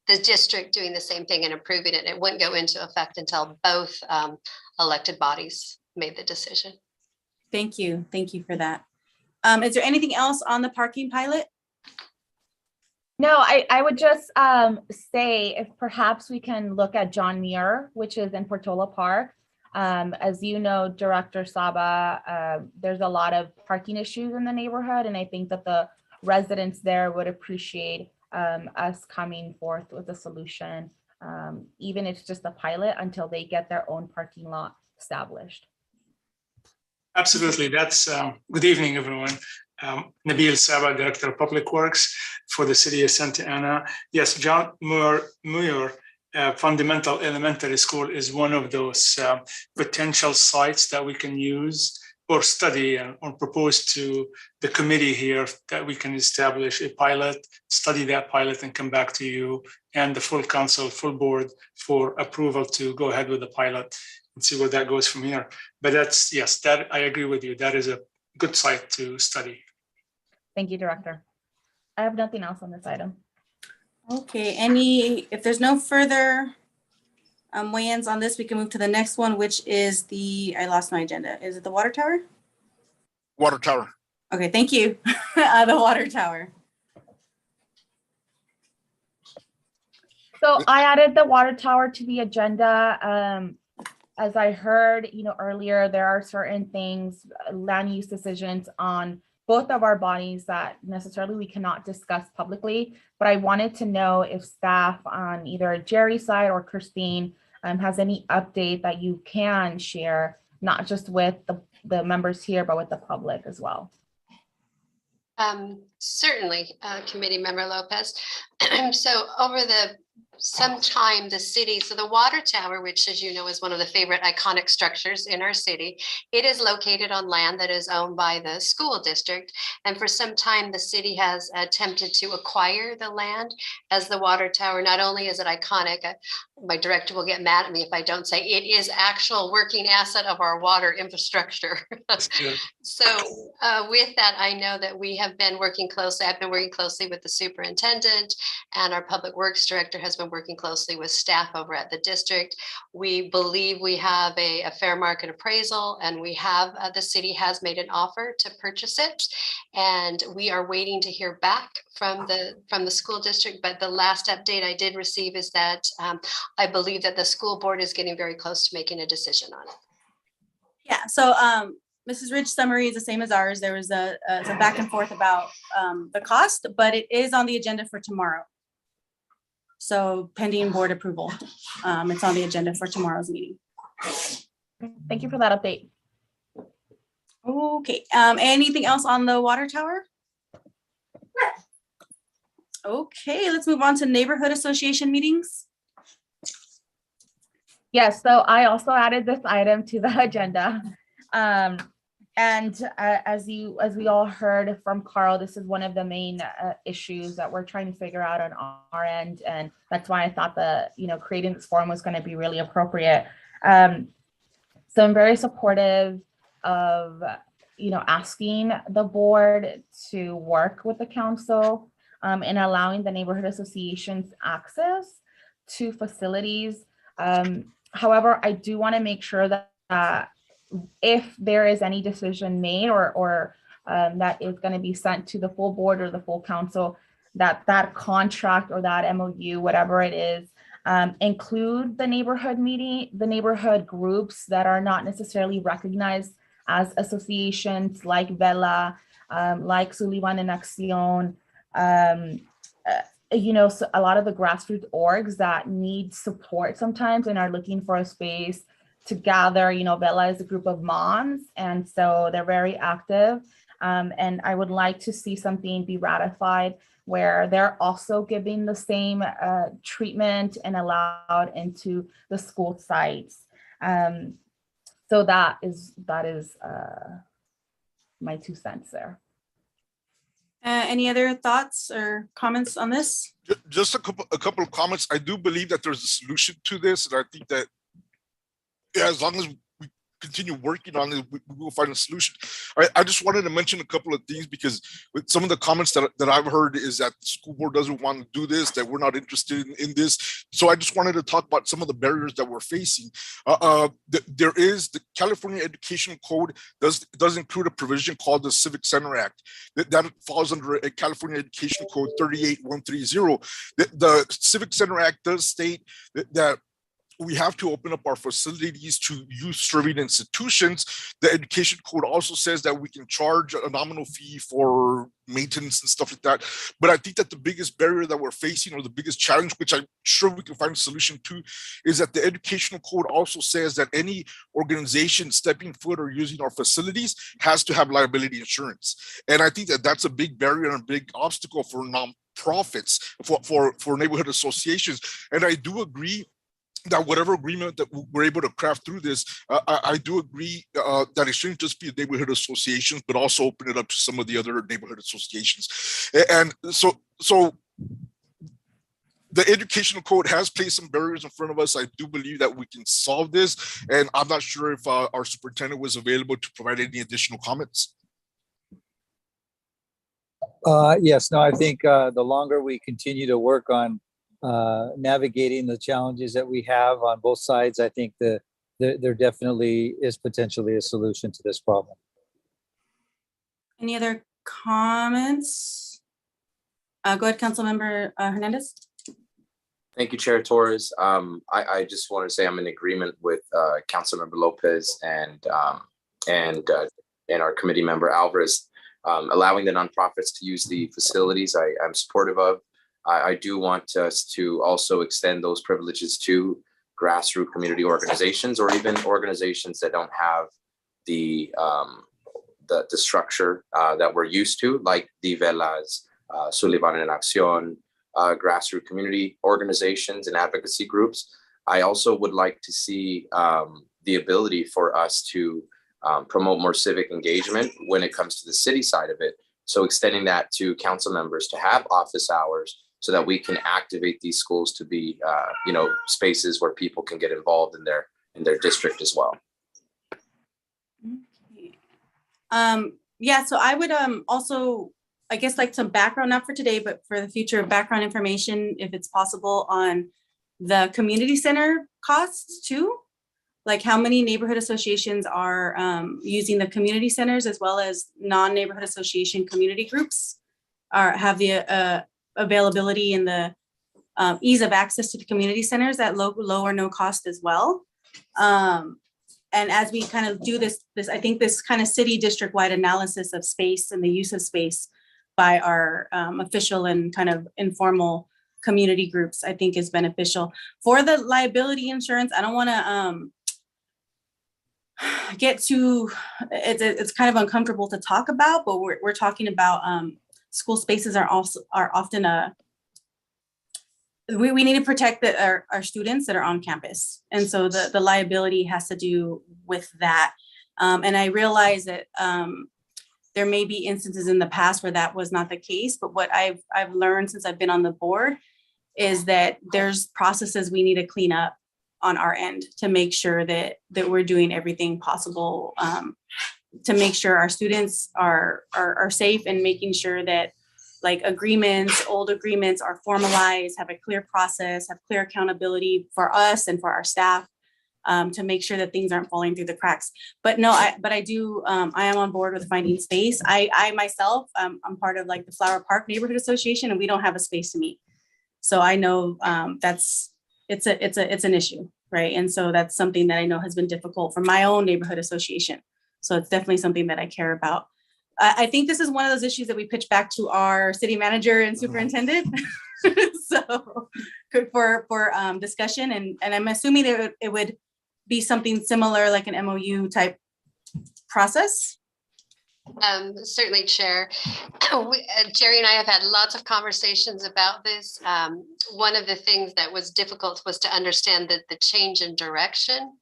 the district doing the same thing and approving it. It wouldn't go into effect until both elected bodies made the decision. Thank you. Thank you for that. Is there anything else on the parking pilot? No, I would just say if perhaps we can look at John Muir, which is in Portola Park. As you know, Director Saba, there's a lot of parking issues in the neighborhood, and I think that the residents there would appreciate us coming forth with a solution, even if it's just a pilot until they get their own parking lot established. Absolutely. That's good evening, everyone. Nabil Saba, Director of Public Works for the City of Santa Ana. Yes, John Muir Fundamental Elementary School is one of those potential sites that we can use or study or propose to the committee here that we can establish a pilot, study that pilot and come back to you and the full council, full board for approval to go ahead with the pilot and see where that goes from here. But that's, yes, that I agree with you. That is a good site to study. Thank you, Director. I have nothing else on this item. Okay, if there's no further weigh-ins on this, we can move to the next one, which is I lost my agenda. Is it the water tower? Water tower. Okay, thank you. The water tower. So I added the water tower to the agenda. As I heard, earlier, there are certain things, land use decisions on both of our bodies that necessarily we cannot discuss publicly, but I wanted to know if staff on either Jerry's side or Christine has any update that you can share, not just with the members here, but with the public as well. Certainly, Committee Member Lopez. So over some time, the city, so the water tower, which as you know is one of the favorite iconic structures in our city, it is located on land that is owned by the school district. And for some time, the city has attempted to acquire the land as the water tower. Not only is it iconic, my director will get mad at me if I don't say it is actual working asset of our water infrastructure. So with that, I know that we have been working closely. I've been working closely with the superintendent, and our public works director has been working closely with staff over at the district. We believe we have a fair market appraisal, and we have the city has made an offer to purchase it, and we are waiting to hear back from the school district. But the last update I did receive is that I believe that the school board is getting very close to making a decision on it. Yeah, so Mrs. Ridge's summary is the same as ours. There was some back and forth about the cost, but it is on the agenda for tomorrow. So pending board approval, it's on the agenda for tomorrow's meeting. Thank you for that update. Okay, anything else on the water tower? Okay, let's move on to neighborhood association meetings. Yes, so I also added this item to the agenda. And as we all heard from Carl, this is one of the main issues that we're trying to figure out on our end. And that's why I thought that, creating this forum was going to be really appropriate. So I'm very supportive of, asking the board to work with the council in allowing the neighborhood associations access to facilities. However, I do want to make sure that if there is any decision made or that is going to be sent to the full board or the full council, that contract or that MOU, whatever it is, include the neighborhood groups that are not necessarily recognized as associations like Vela, like Sullivan and Acción, so a lot of the grassroots orgs that need support sometimes and are looking for a space to gather. Vela is a group of moms, and so they're very active. And I would like to see something be ratified where they're also giving the same treatment and allowed into the school sites. So that is my 2 cents there. Any other thoughts or comments on this? Just a couple of comments. I do believe that there's a solution to this, and I think that as long as we continue working on it, we will find a solution. I just wanted to mention a couple of things, because with some of the comments that I've heard is that the school board doesn't want to do this, that we're not interested in this. So I just wanted to talk about some of the barriers that we're facing. There is the California Education Code does include a provision called the Civic Center Act that falls under a California Education Code 38130. The Civic Center Act does state that we have to open up our facilities to youth-serving institutions. The education code also says that we can charge a nominal fee for maintenance and stuff like that. But I think that the biggest barrier that we're facing, or the biggest challenge, which I'm sure we can find a solution to, is that the educational code also says that any organization stepping foot or using our facilities has to have liability insurance. And I think that that's a big barrier and a big obstacle for nonprofits, for neighborhood associations. And I do agree that whatever agreement that we're able to craft through this, I do agree that it shouldn't just be neighborhood associations, but also open it up to some of the other neighborhood associations. And so the educational code has placed some barriers in front of us. I do believe that we can solve this. And I'm not sure if our superintendent was available to provide any additional comments. Yes, no, I think the longer we continue to work on navigating the challenges that we have on both sides, I think there definitely is potentially a solution to this problem. Any other comments? Go ahead, Councilmember Hernandez. Thank you, Chair Torres. I just want to say I'm in agreement with Councilmember Lopez and our committee member Alvarez, allowing the nonprofits to use the facilities. I'm supportive of. I do want us to also extend those privileges to grassroots community organizations, or even organizations that don't have the structure that we're used to, like the Velas, Sullivan en Acción, grassroots community organizations and advocacy groups. I also would like to see the ability for us to promote more civic engagement when it comes to the city side of it. So extending that to council members to have office hours, so that we can activate these schools to be, spaces where people can get involved in their district as well. Yeah, so I would also, I guess, like some background, not for today, but for the future, background information, if it's possible, on the community center costs too. Like how many neighborhood associations are using the community centers, as well as non-neighborhood association community groups have the availability and the ease of access to the community centers at low or no cost as well. And as we kind of do this, I think this kind of city district-wide analysis of space and the use of space by our official and kind of informal community groups, I think is beneficial. For the liability insurance, I don't want to get too, it's kind of uncomfortable to talk about, but we're talking about school spaces are often we need to protect our students that are on campus. And so the liability has to do with that. And I realize that there may be instances in the past where that was not the case, but what I've learned since I've been on the board is that there's processes we need to clean up on our end to make sure that we're doing everything possible to make sure our students are safe, and making sure that like old agreements are formalized, have a clear process, have clear accountability for us and for our staff, to make sure that things aren't falling through the cracks. But no, I am on board with finding space. I myself, I'm part of like the Flower Park Neighborhood Association, and we don't have a space to meet. So I know it's an issue, right? And so that's something that I know has been difficult for my own neighborhood association. So it's definitely something that I care about. I think this is one of those issues that we pitch back to our city manager and superintendent. So good for discussion. And I'm assuming that it would be something similar, like an MOU type process. Certainly, Chair. Jerry and I have had lots of conversations about this. One of the things that was difficult was to understand the change in direction,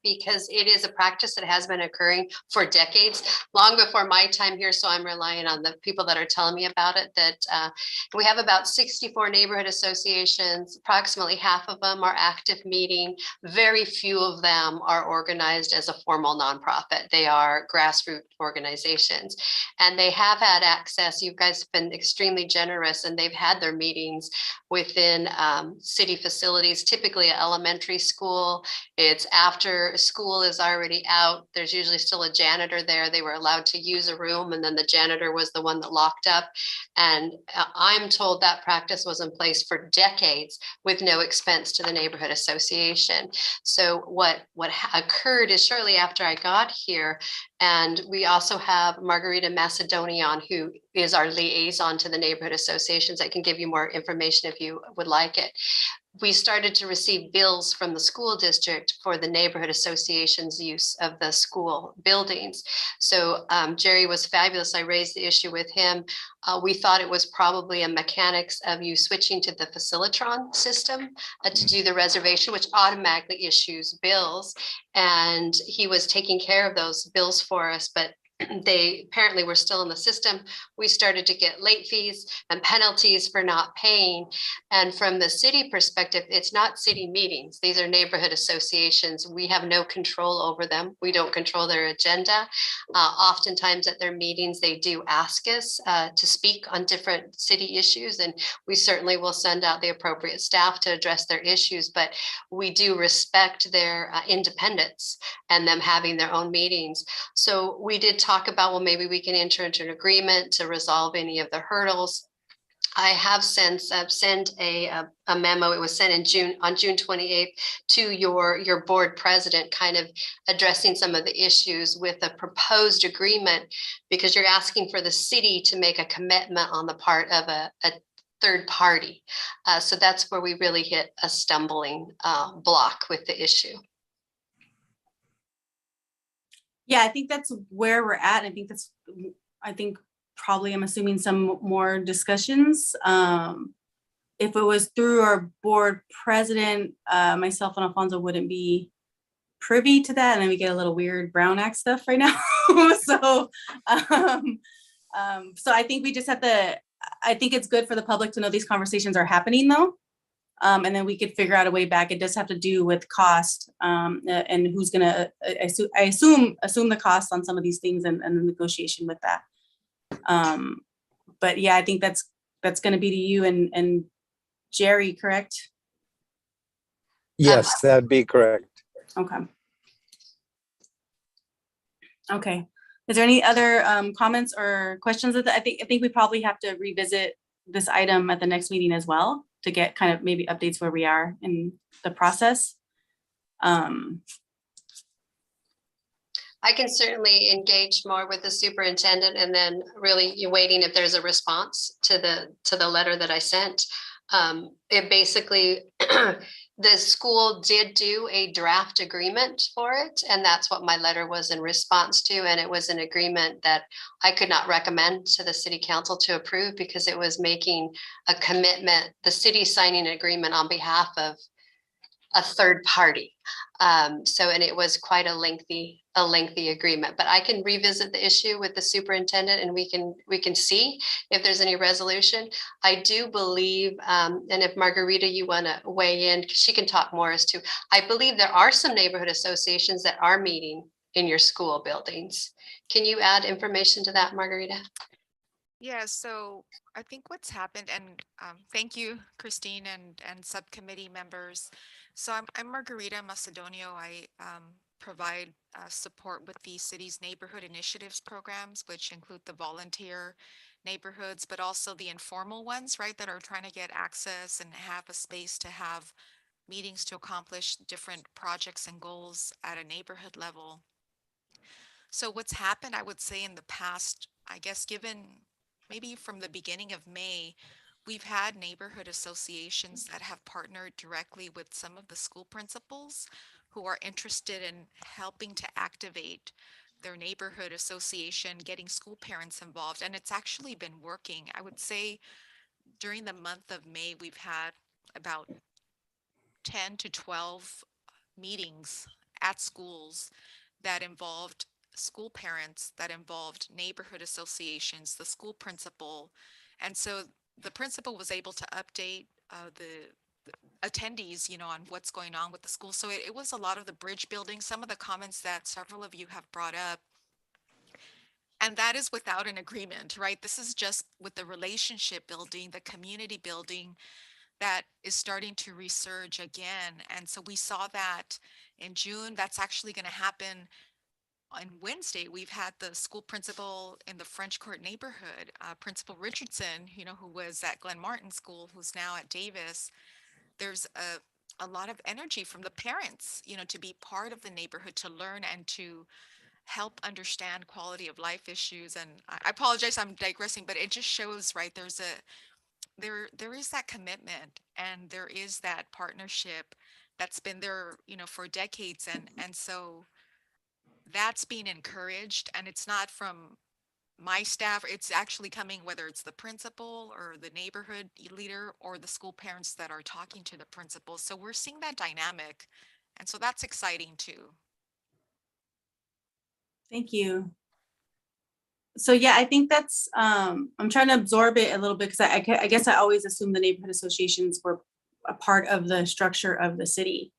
because it is a practice that has been occurring for decades, long before my time here. So I'm relying on the people that are telling me about it, that we have about 64 neighborhood associations. Approximately half of them are active meeting. Very few of them are organized as a formal nonprofit. They are grassroots organizations, and they have had access. You guys have been extremely generous, and they've had their meetings within city facilities, typically an elementary school. It's after school is already out. There's usually still a janitor there. They were allowed to use a room, and then the janitor was the one that locked up. And I'm told that practice was in place for decades with no expense to the neighborhood association. So what occurred is shortly after I got here, and we also have Margarita Macedonian, who is our liaison to the neighborhood associations. I can give you more information if you would like it. We started to receive bills from the school district for the neighborhood association's use of the school buildings. So Jerry was fabulous. I raised the issue with him. We thought it was probably a mechanics of you switching to the Facilitron system to do the reservation, which automatically issues bills. And he was taking care of those bills for us, but they apparently were still in the system. We started to get late fees and penalties for not paying. And from the city perspective, it's not city meetings. These are neighborhood associations. We have no control over them. We don't control their agenda. Oftentimes at their meetings, they do ask us to speak on different city issues, and we certainly will send out the appropriate staff to address their issues, but we do respect their independence and them having their own meetings. So we did talk about, well, maybe we can enter into an agreement to resolve any of the hurdles. I have since sent a memo. It was sent in June, on June 28th, to your board president, kind of addressing some of the issues with a proposed agreement, because you're asking for the city to make a commitment on the part of a third party. So that's where we really hit a stumbling block with the issue. Yeah, I think that's where we're at. I think probably, I'm assuming, some more discussions. If it was through our board president, myself and Alfonso wouldn't be privy to that. And then we get a little weird Brown Act stuff right now. So I think we just have to, I think it's good for the public to know these conversations are happening though. And then we could figure out a way back. It does have to do with cost and who's gonna, I assume the cost on some of these things and the negotiation with that. But yeah, I think that's gonna be to you and Jerry, correct? Yes, that'd be correct. Okay. Okay. Is there any other comments or questions? I think we probably have to revisit this item at the next meeting as well, to get kind of maybe updates where we are in the process. I can certainly engage more with the superintendent, and then really you're waiting if there's a response to the letter that I sent. It basically, the school did do a draft agreement for it, and that's what my letter was in response to. And it was an agreement that I could not recommend to the city council to approve, because it was making a commitment, the city signing an agreement on behalf of a third party. And it was quite a lengthy agreement, but I can revisit the issue with the superintendent, and we can see if there's any resolution. I do believe, and if Margarita, you want to weigh in, she can talk more as to, I believe there are some neighborhood associations that are meeting in your school buildings. Can you add information to that, Margarita? Yeah, so I think what's happened, and thank you, Christine, and subcommittee members. So I'm Margarita Macedonio. I provide support with the city's neighborhood initiatives programs, which include the volunteer neighborhoods, but also the informal ones, right, that are trying to get access and have a space to have meetings to accomplish different projects and goals at a neighborhood level. So what's happened, I would say, in the past, I guess, given maybe from the beginning of May, we've had neighborhood associations that have partnered directly with some of the school principals who are interested in helping to activate their neighborhood association, getting school parents involved, and it's actually been working. I would say during the month of May, we've had about 10 to 12 meetings at schools that involved school parents, that involved neighborhood associations, the school principal. And so the principal was able to update the attendees, on what's going on with the school. So it was a lot of the bridge building, some of the comments that several of you have brought up. And that is without an agreement, right? This is just with the relationship building, the community building that is starting to resurge again. And so we saw that in June. That's actually going to happen on Wednesday. We've had the school principal in the French Court neighborhood, Principal Richardson, who was at Glen Martin School, who's now at Davis. There's a lot of energy from the parents, to be part of the neighborhood, to learn and to help understand quality of life issues. And I apologize, I'm digressing, but it just shows, right, there is that commitment, and there is that partnership that's been there, for decades. And so that's being encouraged, and it's not from my staff. It's actually coming, whether it's the principal or the neighborhood leader or the school parents that are talking to the principal. So we're seeing that dynamic. And so that's exciting too. Thank you. So yeah, I think that's, I'm trying to absorb it a little bit, because I guess I always assumed the neighborhood associations were a part of the structure of the city.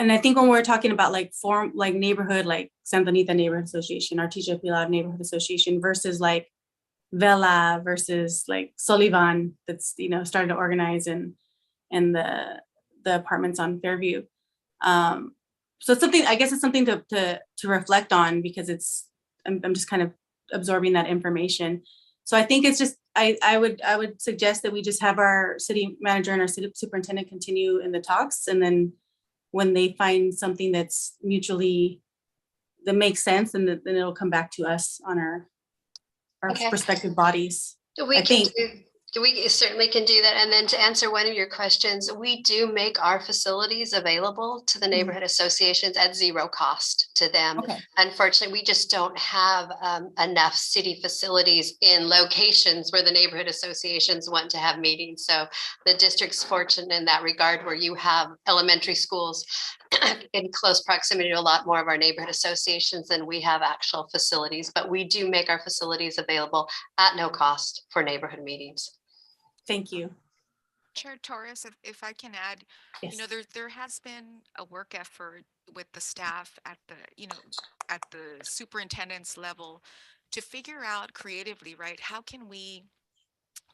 And I think when we're talking about like neighborhood, like Santa Anita Neighborhood Association, Artesia Pilar Neighborhood Association versus like Vela versus like Sullivan, that's, starting to organize and the apartments on Fairview. So it's something, I guess it's something to reflect on, because I'm just kind of absorbing that information. So I think it's just, I would suggest that we just have our city manager and our city superintendent continue in the talks, and then when they find something that makes sense, and then it'll come back to us on our Okay. respective bodies. We certainly can do that. And then to answer one of your questions, we do make our facilities available to the neighborhood associations at zero cost to them. Okay. Unfortunately, we just don't have enough city facilities in locations where the neighborhood associations want to have meetings. So the district's fortunate in that regard, where you have elementary schools in close proximity to a lot more of our neighborhood associations than we have actual facilities. But we do make our facilities available at no cost for neighborhood meetings. Thank you. Chair Torres, if I can add, Yes. there has been a work effort with the staff at the superintendent's level to figure out creatively, right? How can we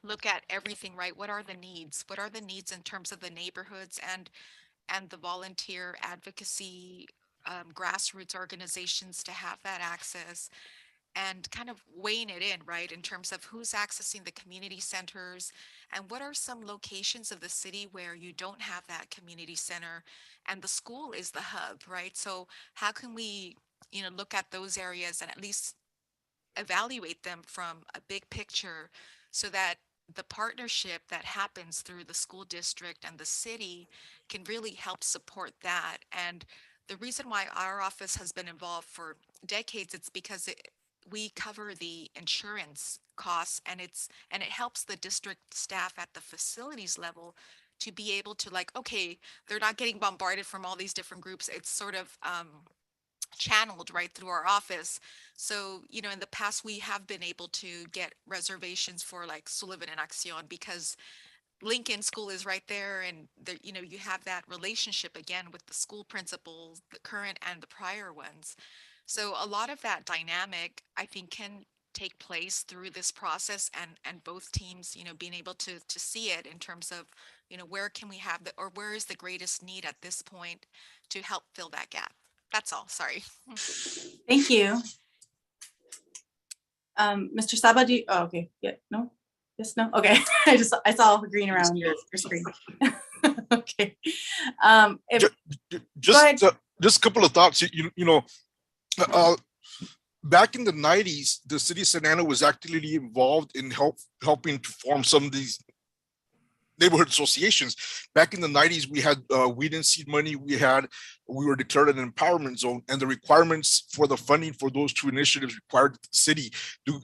look at everything, right? What are the needs? What are the needs in terms of the neighborhoods and the volunteer advocacy, grassroots organizations to have that access, and kind of weighing it in, right, in terms of who's accessing the community centers, and what are some locations of the city where you don't have that community center and the school is the hub, right? So how can we, look at those areas and at least evaluate them from a big picture, so that the partnership that happens through the school district and the city can really help support that. And the reason why our office has been involved for decades, it's because we cover the insurance costs, and it helps the district staff at the facilities level to be able to, like, okay, they're not getting bombarded from all these different groups. It's sort of channeled right through our office. So, in the past, we have been able to get reservations for like Sullivan and Acción, because Lincoln School is right there, and there, you have that relationship again with the school principals, the current and the prior ones. So a lot of that dynamic, I think, can take place through this process, and both teams, being able to see it in terms of, where can we have or where is the greatest need at this point to help fill that gap. That's all. Sorry. Thank you. Mr. Saba, okay. Yeah, no? Yes, no? Okay. I saw green around your screen. Okay. Just a couple of thoughts. Back in the 90s, the city of Santa Ana was actively involved in helping to form some of these neighborhood associations. Back in the 90s, we had weed and seed money. We were declared an empowerment zone, and the requirements for the funding for those two initiatives required the city do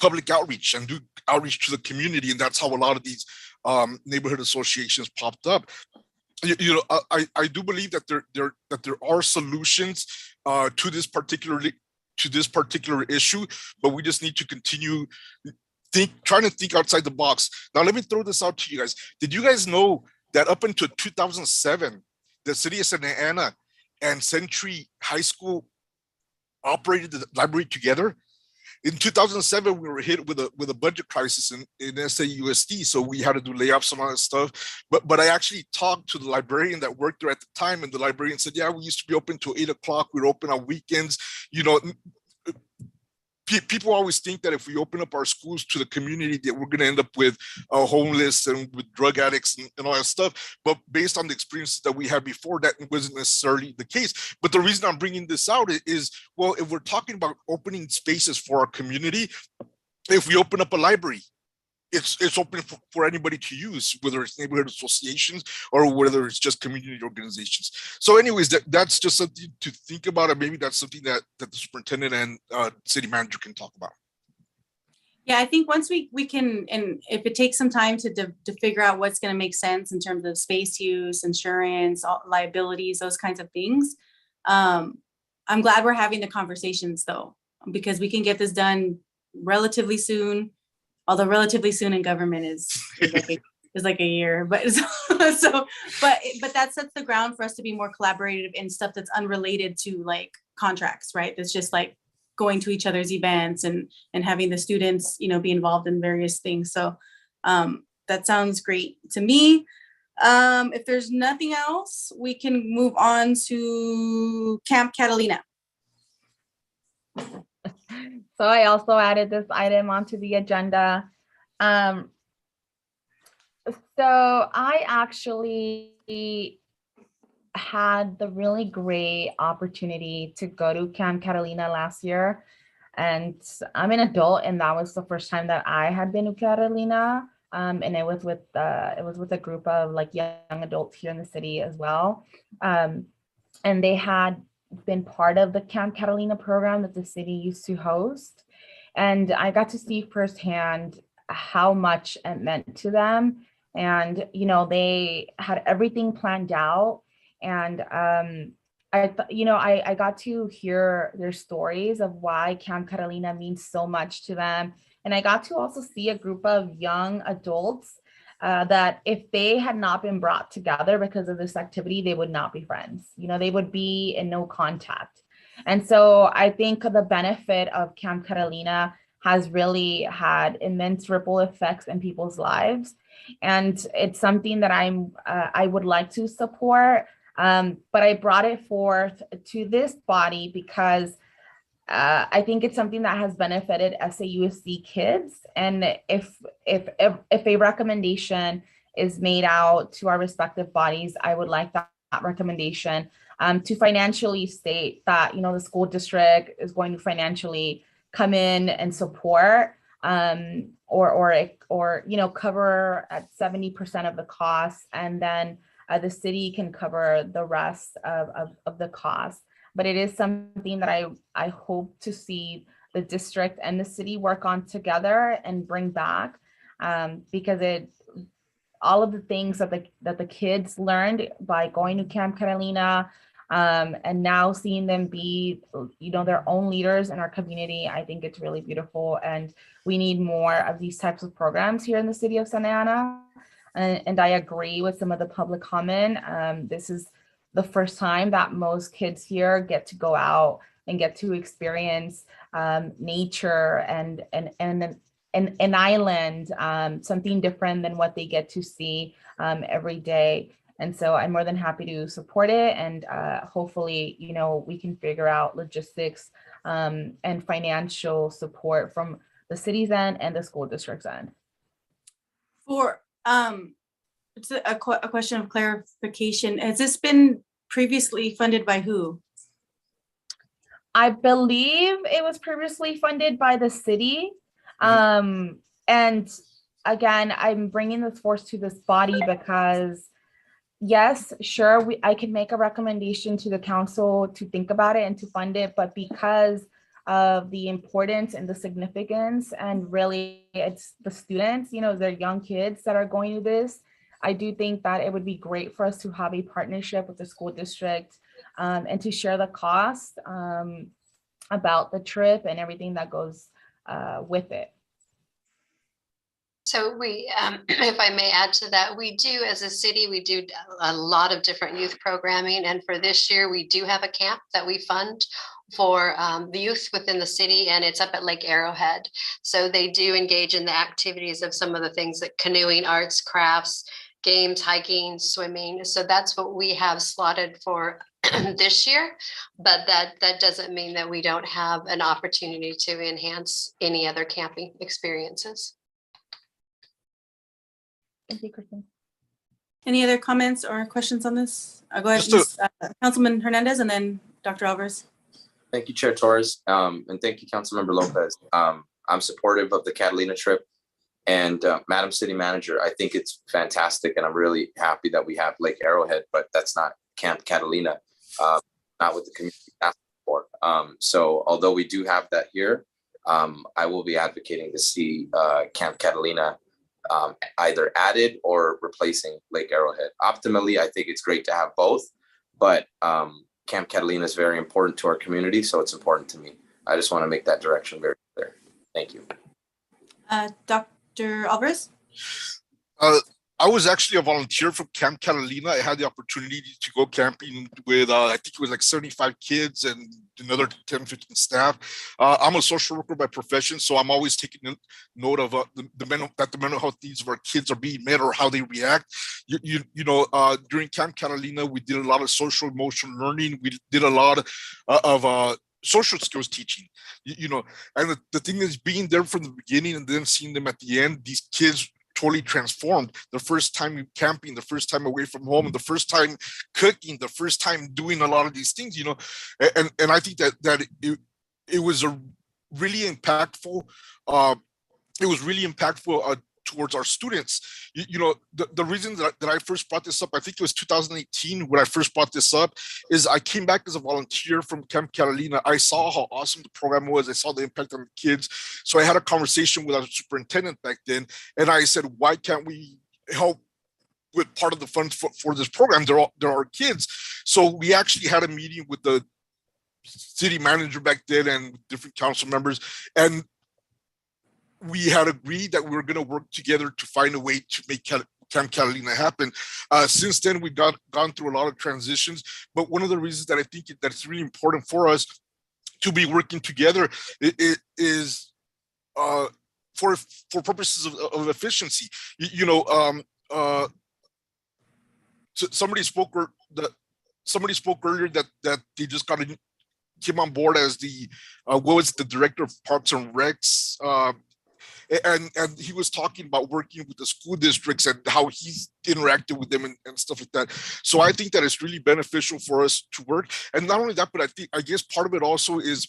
public outreach and do outreach to the community, and that's how a lot of these neighborhood associations popped up. You know, I do believe that there are solutions to this particular issue, but we just need to continue trying to think outside the box. Now, let me throw this out to you guys. Did you guys know that up until 2007, the city of Santa Ana and Century High School operated the library together? In 2007, we were hit with a budget crisis in SAUSD, so we had to do layoffs and all that stuff. But I actually talked to the librarian that worked there at the time, and the librarian said, "Yeah, we used to be open till 8 o'clock. We were open on weekends." You know, people always think that if we open up our schools to the community, that we're going to end up with homeless and with drug addicts and all that stuff. But based on the experiences that we had before, that wasn't necessarily the case. But the reason I'm bringing this out is, well, if we're talking about opening spaces for our community, if we open up a library, it's open for anybody to use, whether it's neighborhood associations or whether it's just community organizations. So anyways, that's just something to think about, and maybe that's something that the superintendent and city manager can talk about. Yeah, I think once we can, and if it takes some time to figure out what's going to make sense in terms of space use, insurance, liabilities, those kinds of things. I'm glad we're having the conversations though, because we can get this done relatively soon. Although relatively soon in government is like a year, but but that sets the ground for us to be more collaborative in stuff that's unrelated to like contracts, right? That's just like going to each other's events and having the students, you know, be involved in various things. So that sounds great to me. If there's nothing else, we can move on to Camp Catalina. So I also added this item onto the agenda. So I actually had the really great opportunity to go to Camp Catalina last year. And I'm an adult, and that was the first time that I had been to Catalina. And it was with a group of like young adults here in the city as well. And they had been part of the Camp Catalina program that the city used to host. And I got to see firsthand how much it meant to them. And, you know, they had everything planned out. And I got to hear their stories of why Camp Catalina means so much to them. And I got to also see a group of young adults that if they had not been brought together because of this activity, they would not be friends. You know, they would be in no contact. And so I think the benefit of Camp Catalina has really had immense ripple effects in people's lives. And it's something that I would like to support. But I brought it forth to this body because I think it's something that has benefited SAUSD kids. And if a recommendation is made out to our respective bodies, I would like that recommendation to financially state that, you know, the school district is going to financially come in and support or you know, cover at 70% of the costs, and then the city can cover the rest of the cost. But it is something that I hope to see the district and the city work on together and bring back, because all of the things that the kids learned by going to Camp Catalina, and now seeing them be, you know, their own leaders in our community, I think it's really beautiful. And we need more of these types of programs here in the city of Santa Ana. And I agree with some of the public comment. This is the first time that most kids here get to go out and get to experience nature and an island, something different than what they get to see every day. And so I'm more than happy to support it. And hopefully, you know, we can figure out logistics and financial support from the city's end and the school district's end. For it's a question of clarification. Has this been previously funded by who? I believe it was previously funded by the city. And again, I'm bringing this force to this body because yes, sure, I can make a recommendation to the council to think about it and to fund it, but because of the importance and the significance, and really it's the students, they're young kids that are going to this. I do think that it would be great for us to have a partnership with the school district and to share the cost about the trip and everything that goes with it. So we, if I may add to that, we do, as a city, we do a lot of different youth programming. And for this year, we do have a camp that we fund for the youth within the city, and it's up at Lake Arrowhead. So they do engage in the activities of some of the things like canoeing, arts, crafts, games, hiking, swimming. So that's what we have slotted for this year, but that doesn't mean that we don't have an opportunity to enhance any other camping experiences. Thank you, Kristen. Any other comments or questions on this? I'll go ahead, Councilman Hernandez, and then Dr. Alvarez. Thank you, Chair Torres, and thank you, Councilmember Lopez. I'm supportive of the Catalina trip, and Madam City Manager, I think it's fantastic, and I'm really happy that we have Lake Arrowhead, but that's not Camp Catalina, not with the community asked for. So although we do have that here, I will be advocating to see Camp Catalina either added or replacing Lake Arrowhead. Optimally, I think it's great to have both, but Camp Catalina is very important to our community, so it's important to me. I just want to make that direction very clear. Thank you. Dr. Alvarez? I was actually a volunteer from Camp Catalina. I had the opportunity to go camping with, I think it was like 75 kids and another 10, 15 staff. I'm a social worker by profession, so I'm always taking note of the mental health needs of our kids are being met or how they react. During Camp Catalina, we did a lot of social emotional learning. We did a lot of social skills teaching, and the thing is being there from the beginning and then seeing them at the end, these kids totally transformed. The first time camping, the first time away from home, the first time cooking, the first time doing a lot of these things, and I think that it was a really impactful. It was really impactful towards our students. The reason that I first brought this up, I think it was 2018 when I first brought this up, is I came back as a volunteer from Camp Catalina. I saw how awesome the program was. I saw the impact on the kids. So I had a conversation with our superintendent back then, and I said, why can't we help with part of the funds for this program? There are kids. So we actually had a meeting with the city manager back then and with different council members, and we had agreed that we were going to work together to find a way to make Camp Catalina happen. Since then, we've gone through a lot of transitions, but one of the reasons that I think that's really important for us to be working together is for purposes of efficiency. Somebody spoke earlier that they just came on board as the director of Parks and Recs. And he was talking about working with the school districts and how he's interacted with them and stuff like that. So I think that it's really beneficial for us to work. And not only that, but I guess part of it also is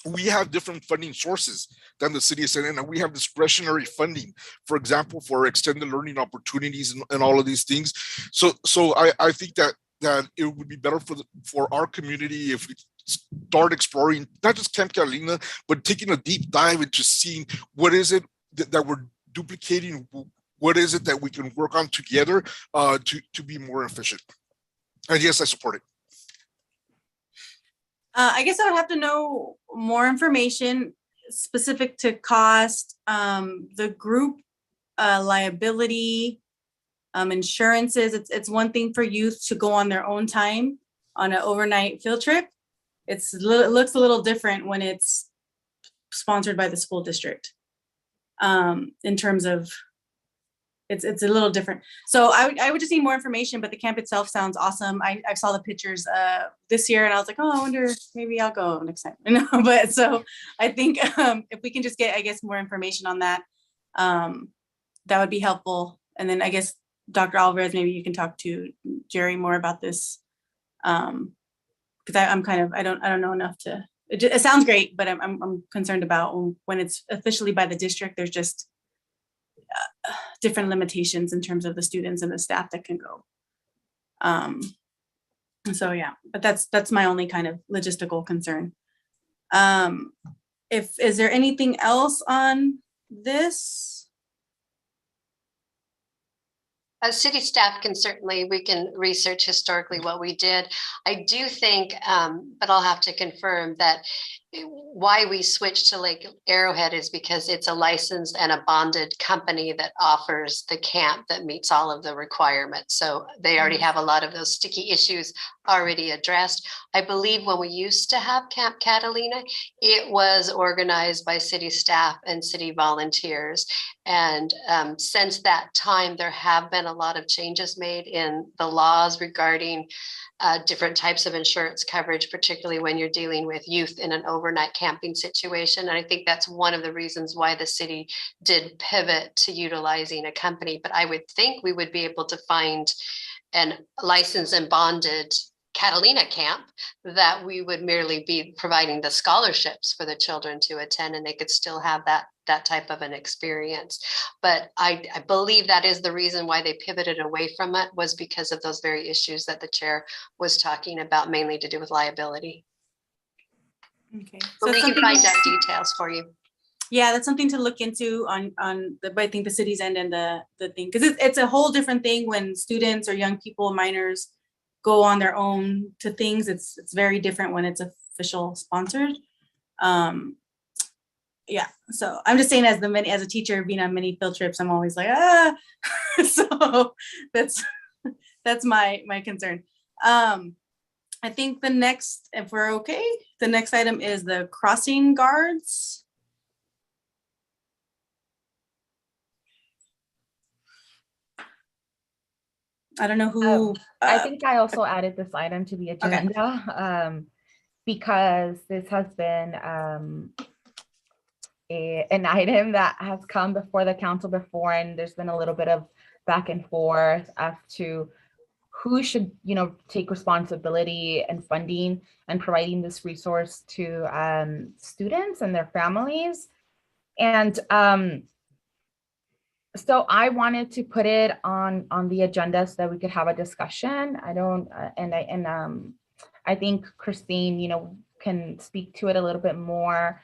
we have different funding sources than the city of Santa Ana. We have discretionary funding, for example, for extended learning opportunities and all of these things. So I think that it would be better for our community if we start exploring not just Camp Catalina, but taking a deep dive into seeing what is it that we're duplicating, what is it that we can work on together to be more efficient. And yes, I support it. I guess I would have to know more information specific to cost, the group liability, insurances. It's one thing for youth to go on their own time on an overnight field trip. It looks a little different when it's sponsored by the school district. In terms of, it's a little different. So I would just need more information, but the camp itself sounds awesome. I saw the pictures this year and I was like, oh, I wonder, maybe I'll go next time. But so I think if we can just get, I guess, more information on that, that would be helpful. And then I guess, Dr. Alvarez, maybe you can talk to Jerry more about this. Because I'm kind of, I don't know enough to, it sounds great, but I'm concerned about when it's officially by the district, there's just, different limitations in terms of the students and the staff that can go. So yeah, but that's my only kind of logistical concern. Is there anything else on this? As city staff we can research historically what we did. I do think, but I'll have to confirm that why we switched to Lake Arrowhead is because it's a licensed and a bonded company that offers the camp that meets all of the requirements. So they already have a lot of those sticky issues already addressed. I believe when we used to have Camp Catalina, it was organized by city staff and city volunteers. And since that time, there have been a lot of changes made in the laws regarding different types of insurance coverage, particularly when you're dealing with youth in an overnight camping situation. And I think that's one of the reasons why the city did pivot to utilizing a company. But I would think we would be able to find an licensed and bonded Catalina camp that we would merely be providing the scholarships for the children to attend, and they could still have that type of an experience. But I believe that is the reason why they pivoted away from it, was because of those very issues that the chair was talking about, mainly to do with liability. Okay, but we can find out details for you. Yeah, that's something to look into on I think the city's end and the thing, because it's a whole different thing when students or young people, minors, go on their own to things. It's very different when it's official sponsored. Yeah, so I'm just saying, as a teacher being on many field trips, I'm always like, so that's my concern. I think the next, if we're okay, the next item is the crossing guards. I don't know who. I think I also added this item to the agenda because this has been an item that has come before the council before, and there's been a little bit of back and forth as to who should, take responsibility and funding and providing this resource to students and their families. And so I wanted to put it on the agenda so that we could have a discussion. I think Christine, can speak to it a little bit more.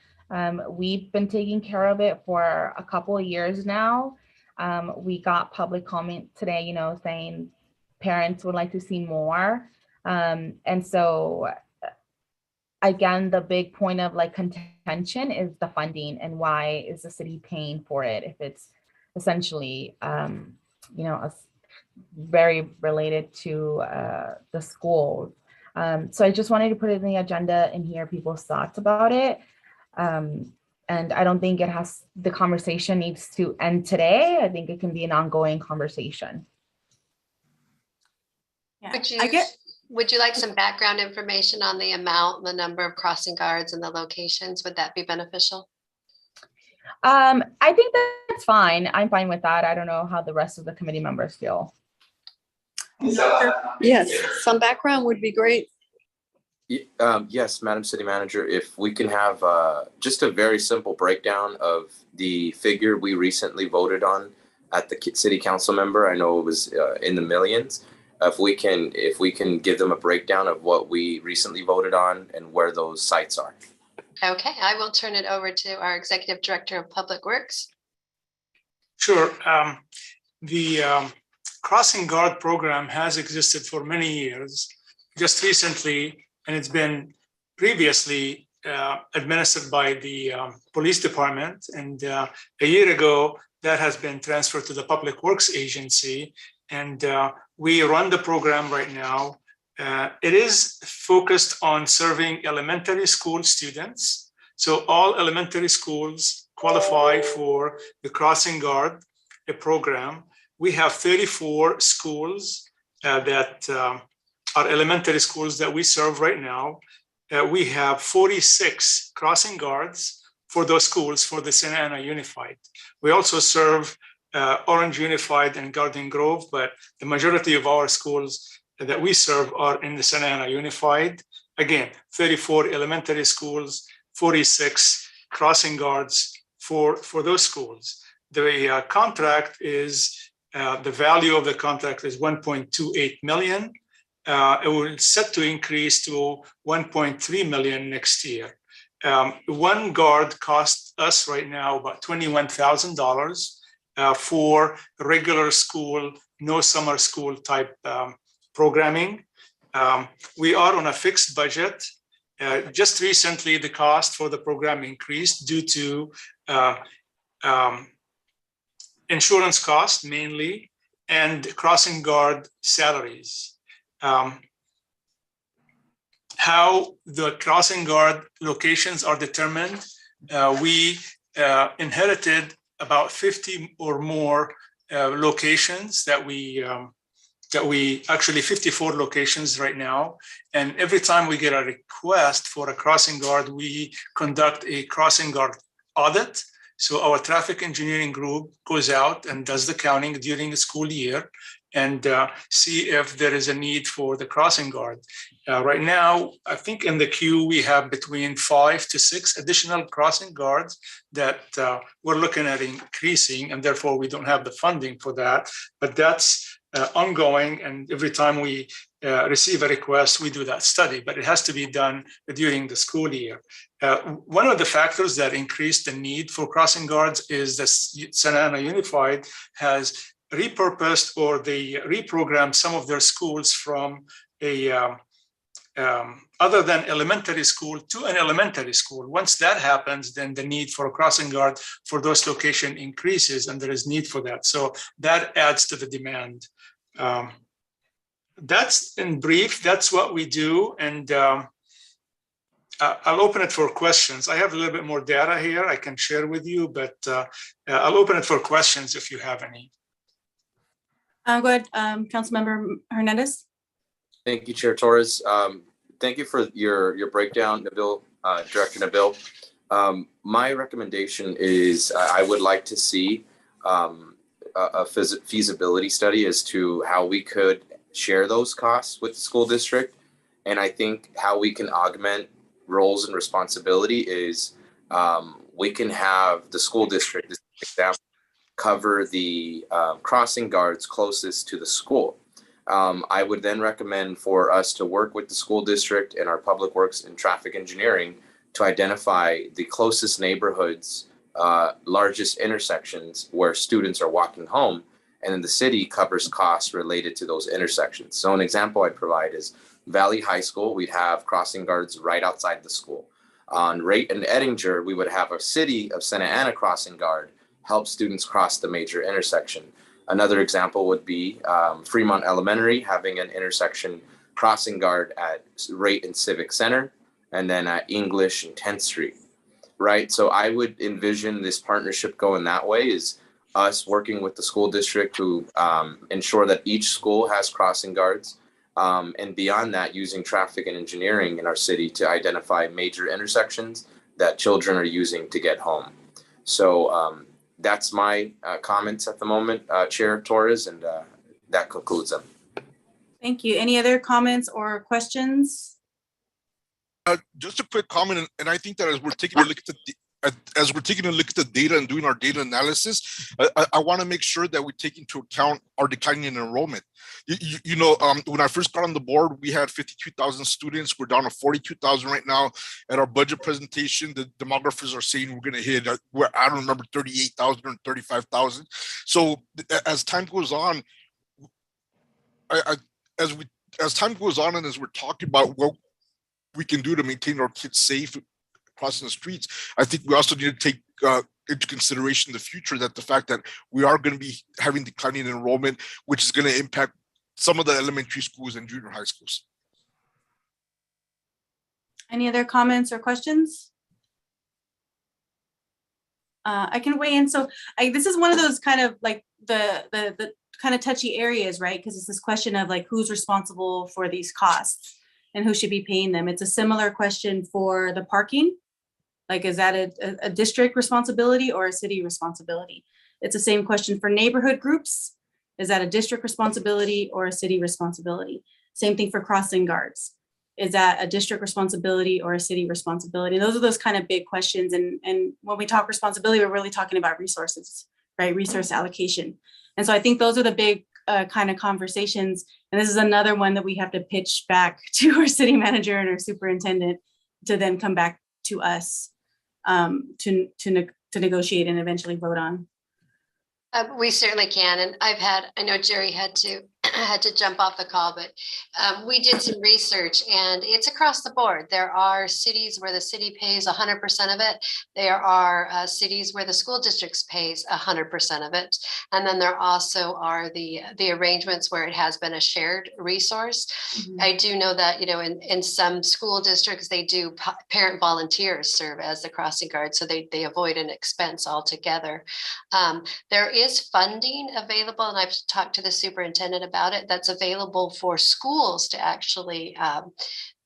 We've been taking care of it for a couple of years now. We got public comment today, saying parents would like to see more. And so again, the big point of contention is the funding, and why is the city paying for it if it's essentially, very related to the schools. So I just wanted to put it in the agenda and hear people's thoughts about it. And I don't think the conversation needs to end today. I think it can be an ongoing conversation. Yeah, would you like some background information on the amount, the number of crossing guards, and the locations? Would that be beneficial? I think that's fine. I'm fine with that. I don't know how the rest of the committee members feel. Yes, some background would be great. Yes, Madam City Manager, if we can have just a very simple breakdown of the figure we recently voted on at the city council member. I know it was in the millions. If we can give them a breakdown of what we recently voted on and where those sites are. Okay, I will turn it over to our Executive Director of Public Works. Sure. The Crossing Guard program has existed for many years. Just recently, and it's been previously administered by the police department. And a year ago, that has been transferred to the Public Works Agency. And we run the program right now. It is focused on serving elementary school students. So all elementary schools qualify for the Crossing Guard program. We have 34 schools that are elementary schools that we serve right now. We have 46 crossing guards for those schools for the Santa Ana Unified. We also serve Orange Unified and Garden Grove, but the majority of our schools that we serve are in the Santa Ana Unified. Again, 34 elementary schools, 46 crossing guards for those schools. The contract is, the value of the contract is 1.28 million. It will set to increase to 1.3 million next year. One guard costs us right now about $21,000 for regular school, no summer school type programming. We are on a fixed budget. Just recently, the cost for the program increased due to insurance costs mainly and crossing guard salaries. How the crossing guard locations are determined, we inherited about 50 or more locations that we actually 54 locations right now. And every time we get a request for a crossing guard, we conduct a crossing guard audit. So our traffic engineering group goes out and does the counting during the school year and see if there is a need for the crossing guard. Right now, I think in the queue, we have between 5 to 6 additional crossing guards that we're looking at increasing, and therefore we don't have the funding for that. But that's ongoing, and every time we receive a request, we do that study, but it has to be done during the school year. One of the factors that increased the need for crossing guards is that Santa Ana Unified has repurposed or they reprogrammed some of their schools from a other than elementary school to an elementary school. Once that happens, then the need for a crossing guard for those locations increases, and there is need for that. So that adds to the demand. That's in brief, that's what we do. And I'll open it for questions. I have a little bit more data here I can share with you, but I'll open it for questions if you have any. Go ahead, Councilmember Hernandez. Thank you, Chair Torres. Thank you for your breakdown, Nabil, Director Nabil. My recommendation is I would like to see a feasibility study as to how we could share those costs with the school district. And I think how we can augment roles and responsibility is we can have the school district, as an example, cover the crossing guards closest to the school. I would then recommend for us to work with the school district and our public works and traffic engineering to identify the closest neighborhoods, largest intersections where students are walking home, and then the city covers costs related to those intersections. So an example I'd provide is Valley High School. We'd have crossing guards right outside the school. On Rate and Ettinger, we would have a city of Santa Ana crossing guard help students cross the major intersection. Another example would be Fremont Elementary having an intersection crossing guard at Rate and Civic Center, and then at English and 10th Street, right? So I would envision this partnership going that way, is us working with the school district to ensure that each school has crossing guards, and beyond that, using traffic and engineering in our city to identify major intersections that children are using to get home. So that's my comments at the moment, Chair Torres, and that concludes them. Thank you. Any other comments or questions? Just a quick comment, and I think that as we're taking a look at the data and doing our data analysis, I want to make sure that we take into account our declining enrollment. You know, when I first got on the board, we had 52,000 students. We're down to 42,000 right now. At our budget presentation, the demographers are saying we're going to hit, I don't remember, 38,000 or 35,000. So as time goes on, as time goes on, and as we're talking about what we can do to maintain our kids safe crossing the streets, I think we also need to take into consideration the future, that the fact that we are going to be having declining enrollment, which is going to impact some of the elementary schools and junior high schools. Any other comments or questions? I can weigh in. So this is one of those kind of like the kind of touchy areas, right? Because it's this question of like who's responsible for these costs and who should be paying them. It's a similar question for the parking. Like, is that a district responsibility or a city responsibility? It's the same question for neighborhood groups. Is that a district responsibility or a city responsibility? Same thing for crossing guards. Is that a district responsibility or a city responsibility? Those are those kind of big questions. And when we talk responsibility, we're really talking about resources, right? Resource allocation. And so I think those are the big kind of conversations. And this is another one that we have to pitch back to our city manager and our superintendent to then come back to us to negotiate and eventually vote on. We certainly can. And I know Jerry had to had to jump off the call, but we did some research and it's across the board. There are cities where the city pays 100% of it. There are cities where the school districts pays 100% of it. And then there also are the arrangements where it has been a shared resource. Mm-hmm. I do know that, in some school districts, they do parent volunteers serve as the crossing guard. So they avoid an expense altogether. There is funding available, and I've talked to the superintendent about it, that's available for schools to actually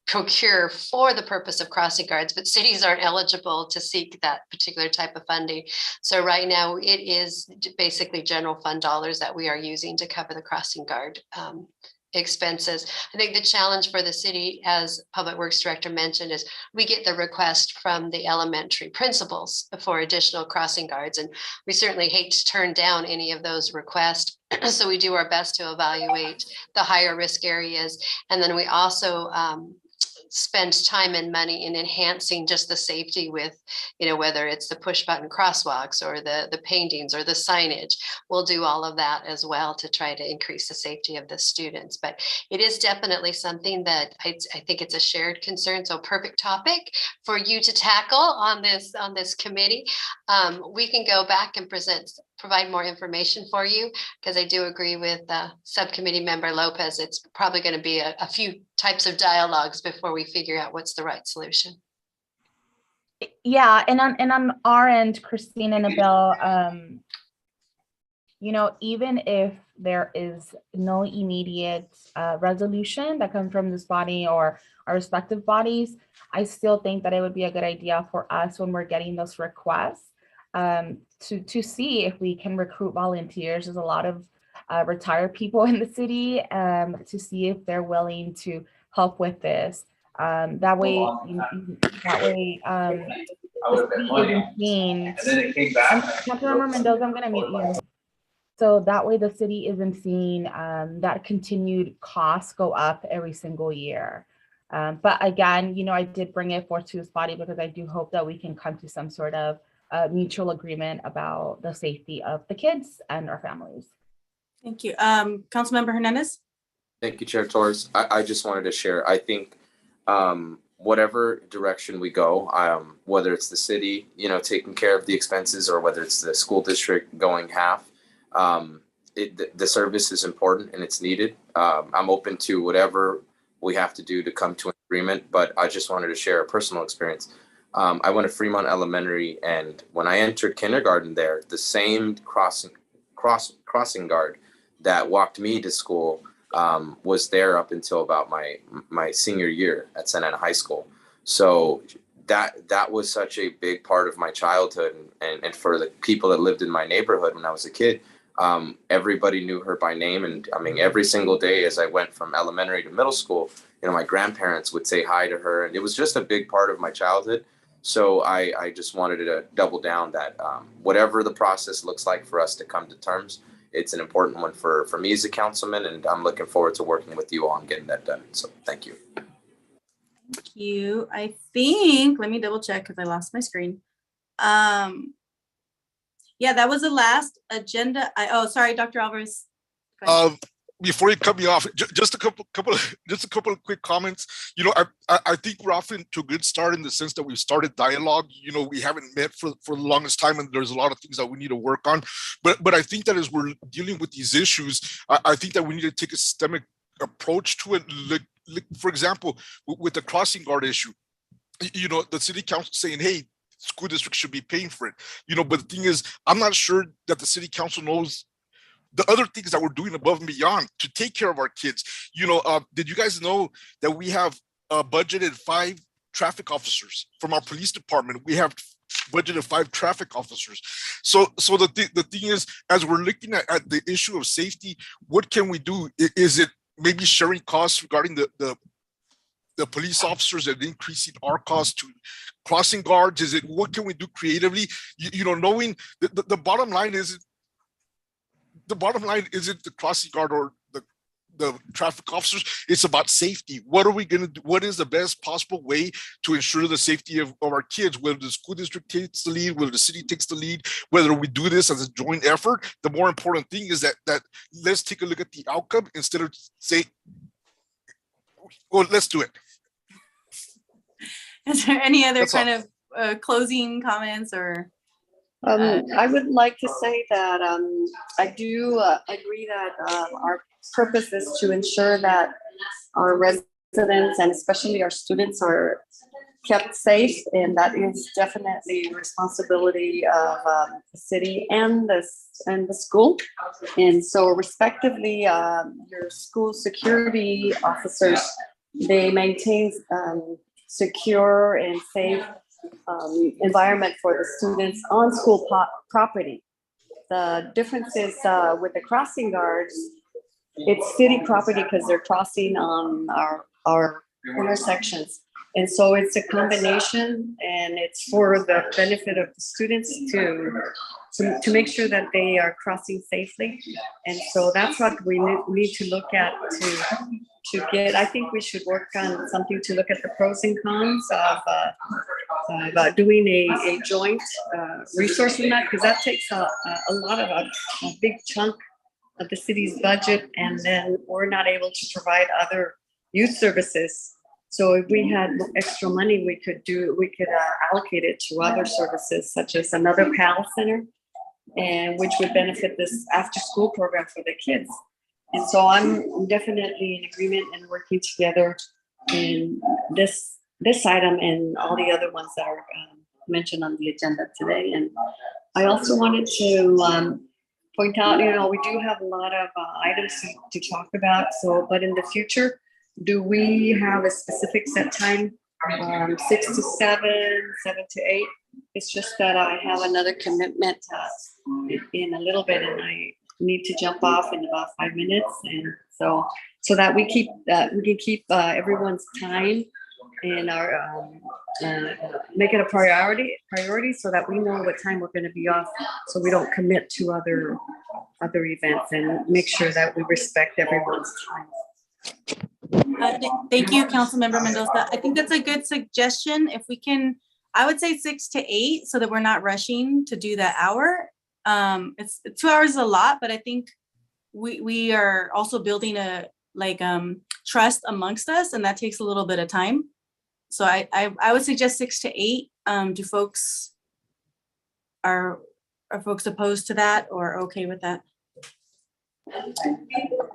procure for the purpose of crossing guards, but cities aren't eligible to seek that particular type of funding. So right now it is basically general fund dollars that we are using to cover the crossing guard expenses. I think the challenge for the city, as Public Works Director mentioned, is we get the request from the elementary principals for additional crossing guards, and we certainly hate to turn down any of those requests. So we do our best to evaluate the higher risk areas, and then we also spend time and money in enhancing just the safety with, whether it's the push button crosswalks or the paintings or the signage. We'll do all of that as well to try to increase the safety of the students. But it is definitely something that I think it's a shared concern. So perfect topic for you to tackle on this committee. We can go back and provide more information for you, because I do agree with Subcommittee Member Lopez. It's probably going to be a few types of dialogues before we figure out what's the right solution. Yeah, and on our end, Christine and Nabil, even if there is no immediate resolution that comes from this body or our respective bodies, I still think that it would be a good idea for us, when we're getting those requests, to see if we can recruit volunteers. There's a lot of retired people in the city, to see if they're willing to help with this. That way, Councilmember Mendoza, I'm going to mute you. So that way the city isn't seeing that continued costs go up every single year. But again, I did bring it forth to this body because I do hope that we can come to some sort of mutual agreement about the safety of the kids and our families. Thank you. Councilmember Hernandez. Thank you, Chair Torres. I just wanted to share, I think whatever direction we go, whether it's the city, taking care of the expenses, or whether it's the school district going half, the service is important and it's needed. I'm open to whatever we have to do to come to an agreement, but I just wanted to share a personal experience. I went to Fremont Elementary, and when I entered kindergarten there, the same crossing guard that walked me to school was there up until about my senior year at Santa Ana High School. So that was such a big part of my childhood, and for the people that lived in my neighborhood when I was a kid, everybody knew her by name. And I mean, every single day as I went from elementary to middle school, my grandparents would say hi to her, and it was just a big part of my childhood. So I just wanted to double down that whatever the process looks like for us to come to terms, it's an important one for me as a councilman, and I'm looking forward to working with you on getting that done. So thank you. Thank you. I think, let me double check because I lost my screen. Yeah, that was the last agenda. Sorry, Dr. Alvarez. Before you cut me off, just a couple of quick comments. I think we're off to a good start in the sense that we've started dialogue. We haven't met for the longest time, and there's a lot of things that we need to work on. But I think that as we're dealing with these issues, I think that we need to take a systemic approach to it. For example, with the crossing guard issue, the city council saying, hey, school district should be paying for it. But the thing is, I'm not sure that the city council knows the other things that we're doing above and beyond to take care of our kids. Did you guys know that we have budgeted 5 traffic officers from our police department? We have budgeted 5 traffic officers. So the thing is, as we're looking at the issue of safety, what can we do? Is it maybe sharing costs regarding the police officers and increasing our costs to crossing guards? Is it, what can we do creatively? Knowing the bottom line is, the bottom line isn't the crossing guard or the traffic officers. It's about safety. What are we going to do? What is the best possible way to ensure the safety of our kids? Whether the school district takes the lead, whether the city takes the lead, whether we do this as a joint effort, the more important thing is that let's take a look at the outcome instead of say, well, let's do it. Is there any other That's kind of closing comments or? I would like to say that I do agree that our purpose is to ensure that our residents and especially our students are kept safe, and that is definitely responsibility of the city and the school. And so respectively, your school security officers, they maintain secure and safe environment for the students on school property. The difference is with the crossing guards, it's city property because they're crossing on our intersections. And so it's a combination, and it's for the benefit of the students to make sure that they are crossing safely. And so that's what we need to look at to get. I think we should work on something to look at the pros and cons of doing a joint resource in that, because that takes a lot of a big chunk of the city's budget, and then we're not able to provide other youth services. So if we had extra money, we could allocate it to other services, such as another PAL center, and which would benefit this after-school program for the kids. And so I'm definitely in agreement and working together in this item and all the other ones that are mentioned on the agenda today. And I also wanted to point out, we do have a lot of items to talk about. So, but in the future, do we have a specific set time, 6 to 7, 7 to 8? It's just that I have another commitment in a little bit, and I need to jump off in about 5 minutes, and so that we can keep everyone's time and our make it a priority, so that we know what time we're going to be off, so we don't commit to other events, and make sure that we respect everyone's time. Thank you, Councilmember Mendoza. I think that's a good suggestion. If we can, I would say 6 to 8, so that we're not rushing to do that hour. It's 2 hours is a lot, but I think we are also building a trust amongst us, and that takes a little bit of time. So I would suggest 6 to 8. Are folks opposed to that or okay with that?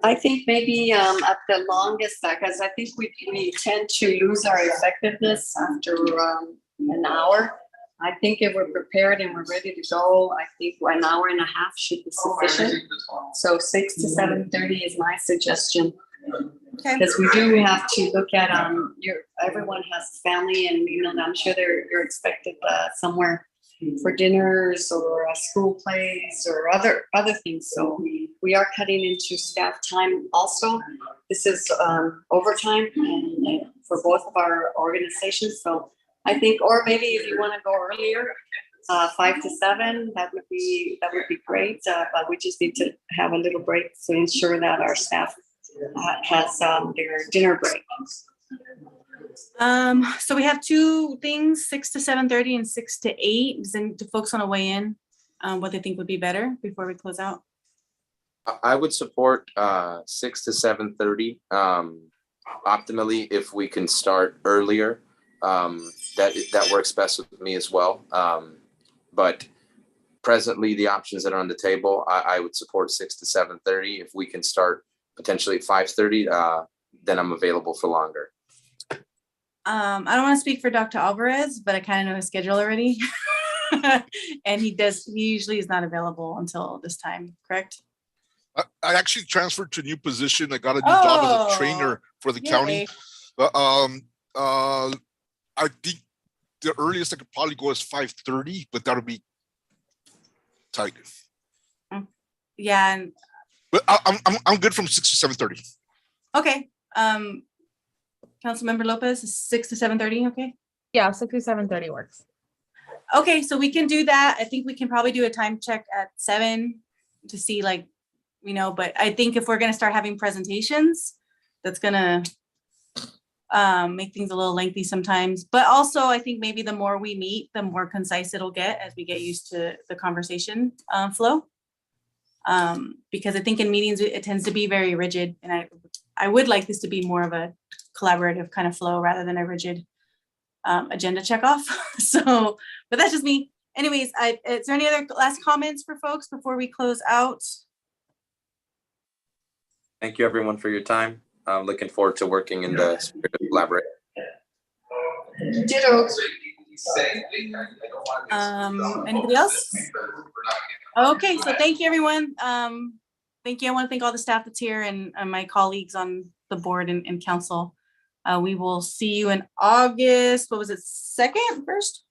I think maybe at the longest, because I think we tend to lose our effectiveness after an hour. I think if we're prepared and we're ready to go, I think 1.5 hours should be sufficient. So 6 to 7:30 is my suggestion. Because we do have to look at everyone has family, and I'm sure you're expected somewhere for dinners or school plays or other things. So we are cutting into staff time also. This is overtime and for both of our organizations. So I think, or maybe if you want to go earlier, 5 to 7, that would be great. But we just need to have a little break to ensure that our staff has their dinner break. So we have 2 things, 6 to 7:30 and 6 to 8. Do folks want to weigh in what they think would be better before we close out? I would support 6 to 7:30. Optimally, if we can start earlier, that works best with me as well. But presently, the options that are on the table, I would support 6 to 7:30. If we can start potentially at 5:30, then I'm available for longer. I don't want to speak for Dr. Alvarez, but I kind of know his schedule already. And he usually is not available until this time, correct? I actually transferred to a new position. I got a new job as a trainer for the county. I think the earliest I could probably go is 5:30, but that'll be tight. Yeah. And but I'm good from 6 to 7:30. Okay. Councilmember Lopez, 6 to 7:30, okay? Yeah, 6 to 7:30 works. Okay, so we can do that. I think we can probably do a time check at 7 to see you know, but I think if we're gonna start having presentations, that's gonna make things a little lengthy sometimes. But also, I think maybe the more we meet, the more concise it'll get as we get used to the conversation flow. Because I think in meetings, it tends to be very rigid, and I would like this to be more of a collaborative kind of flow rather than a rigid agenda check off. So, but that's just me. Anyways, is there any other last comments for folks before we close out? Thank you, everyone, for your time. I'm looking forward to working in the spirit of collaboration. Ditto. Anybody else? Okay, so thank you, everyone. Thank you. I want to thank all the staff that's here and my colleagues on the board and council. We will see you in August. What was it? 2nd, 1st?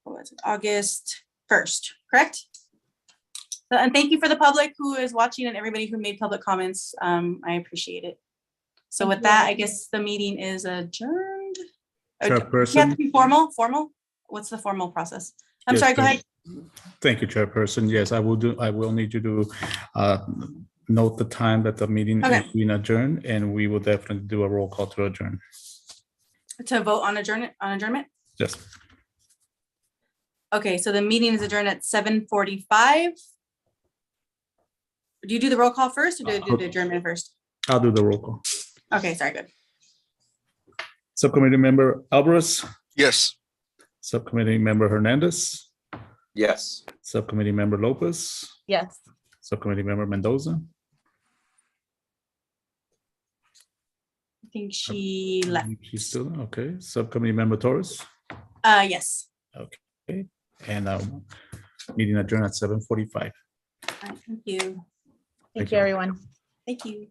What was it? August 1st, correct? And thank you for the public who is watching and everybody who made public comments. I appreciate it. So with that, I guess the meeting is adjourned. Chairperson. You have to be formal? What's the formal process? I'm Yes, sorry, go ahead. Thank you, Chairperson. Yes, I will need you to note the time that the meeting is being adjourned, and we will definitely do a roll call to adjourn. To vote on adjournment? Yes. Okay, so the meeting is adjourned at 7:45. Do you do the roll call first or do you do the adjournment first? I'll do the roll call. Okay, sorry, good. Subcommittee member Alvarez. Yes. Subcommittee member Hernandez. Yes. Subcommittee member Lopez. Yes. Subcommittee member Mendoza. I think she left. She's still okay. Subcommittee member Torres. Yes. Okay. And meeting adjourned at 7:45. All right, thank you. Thank you, everyone. Thank you.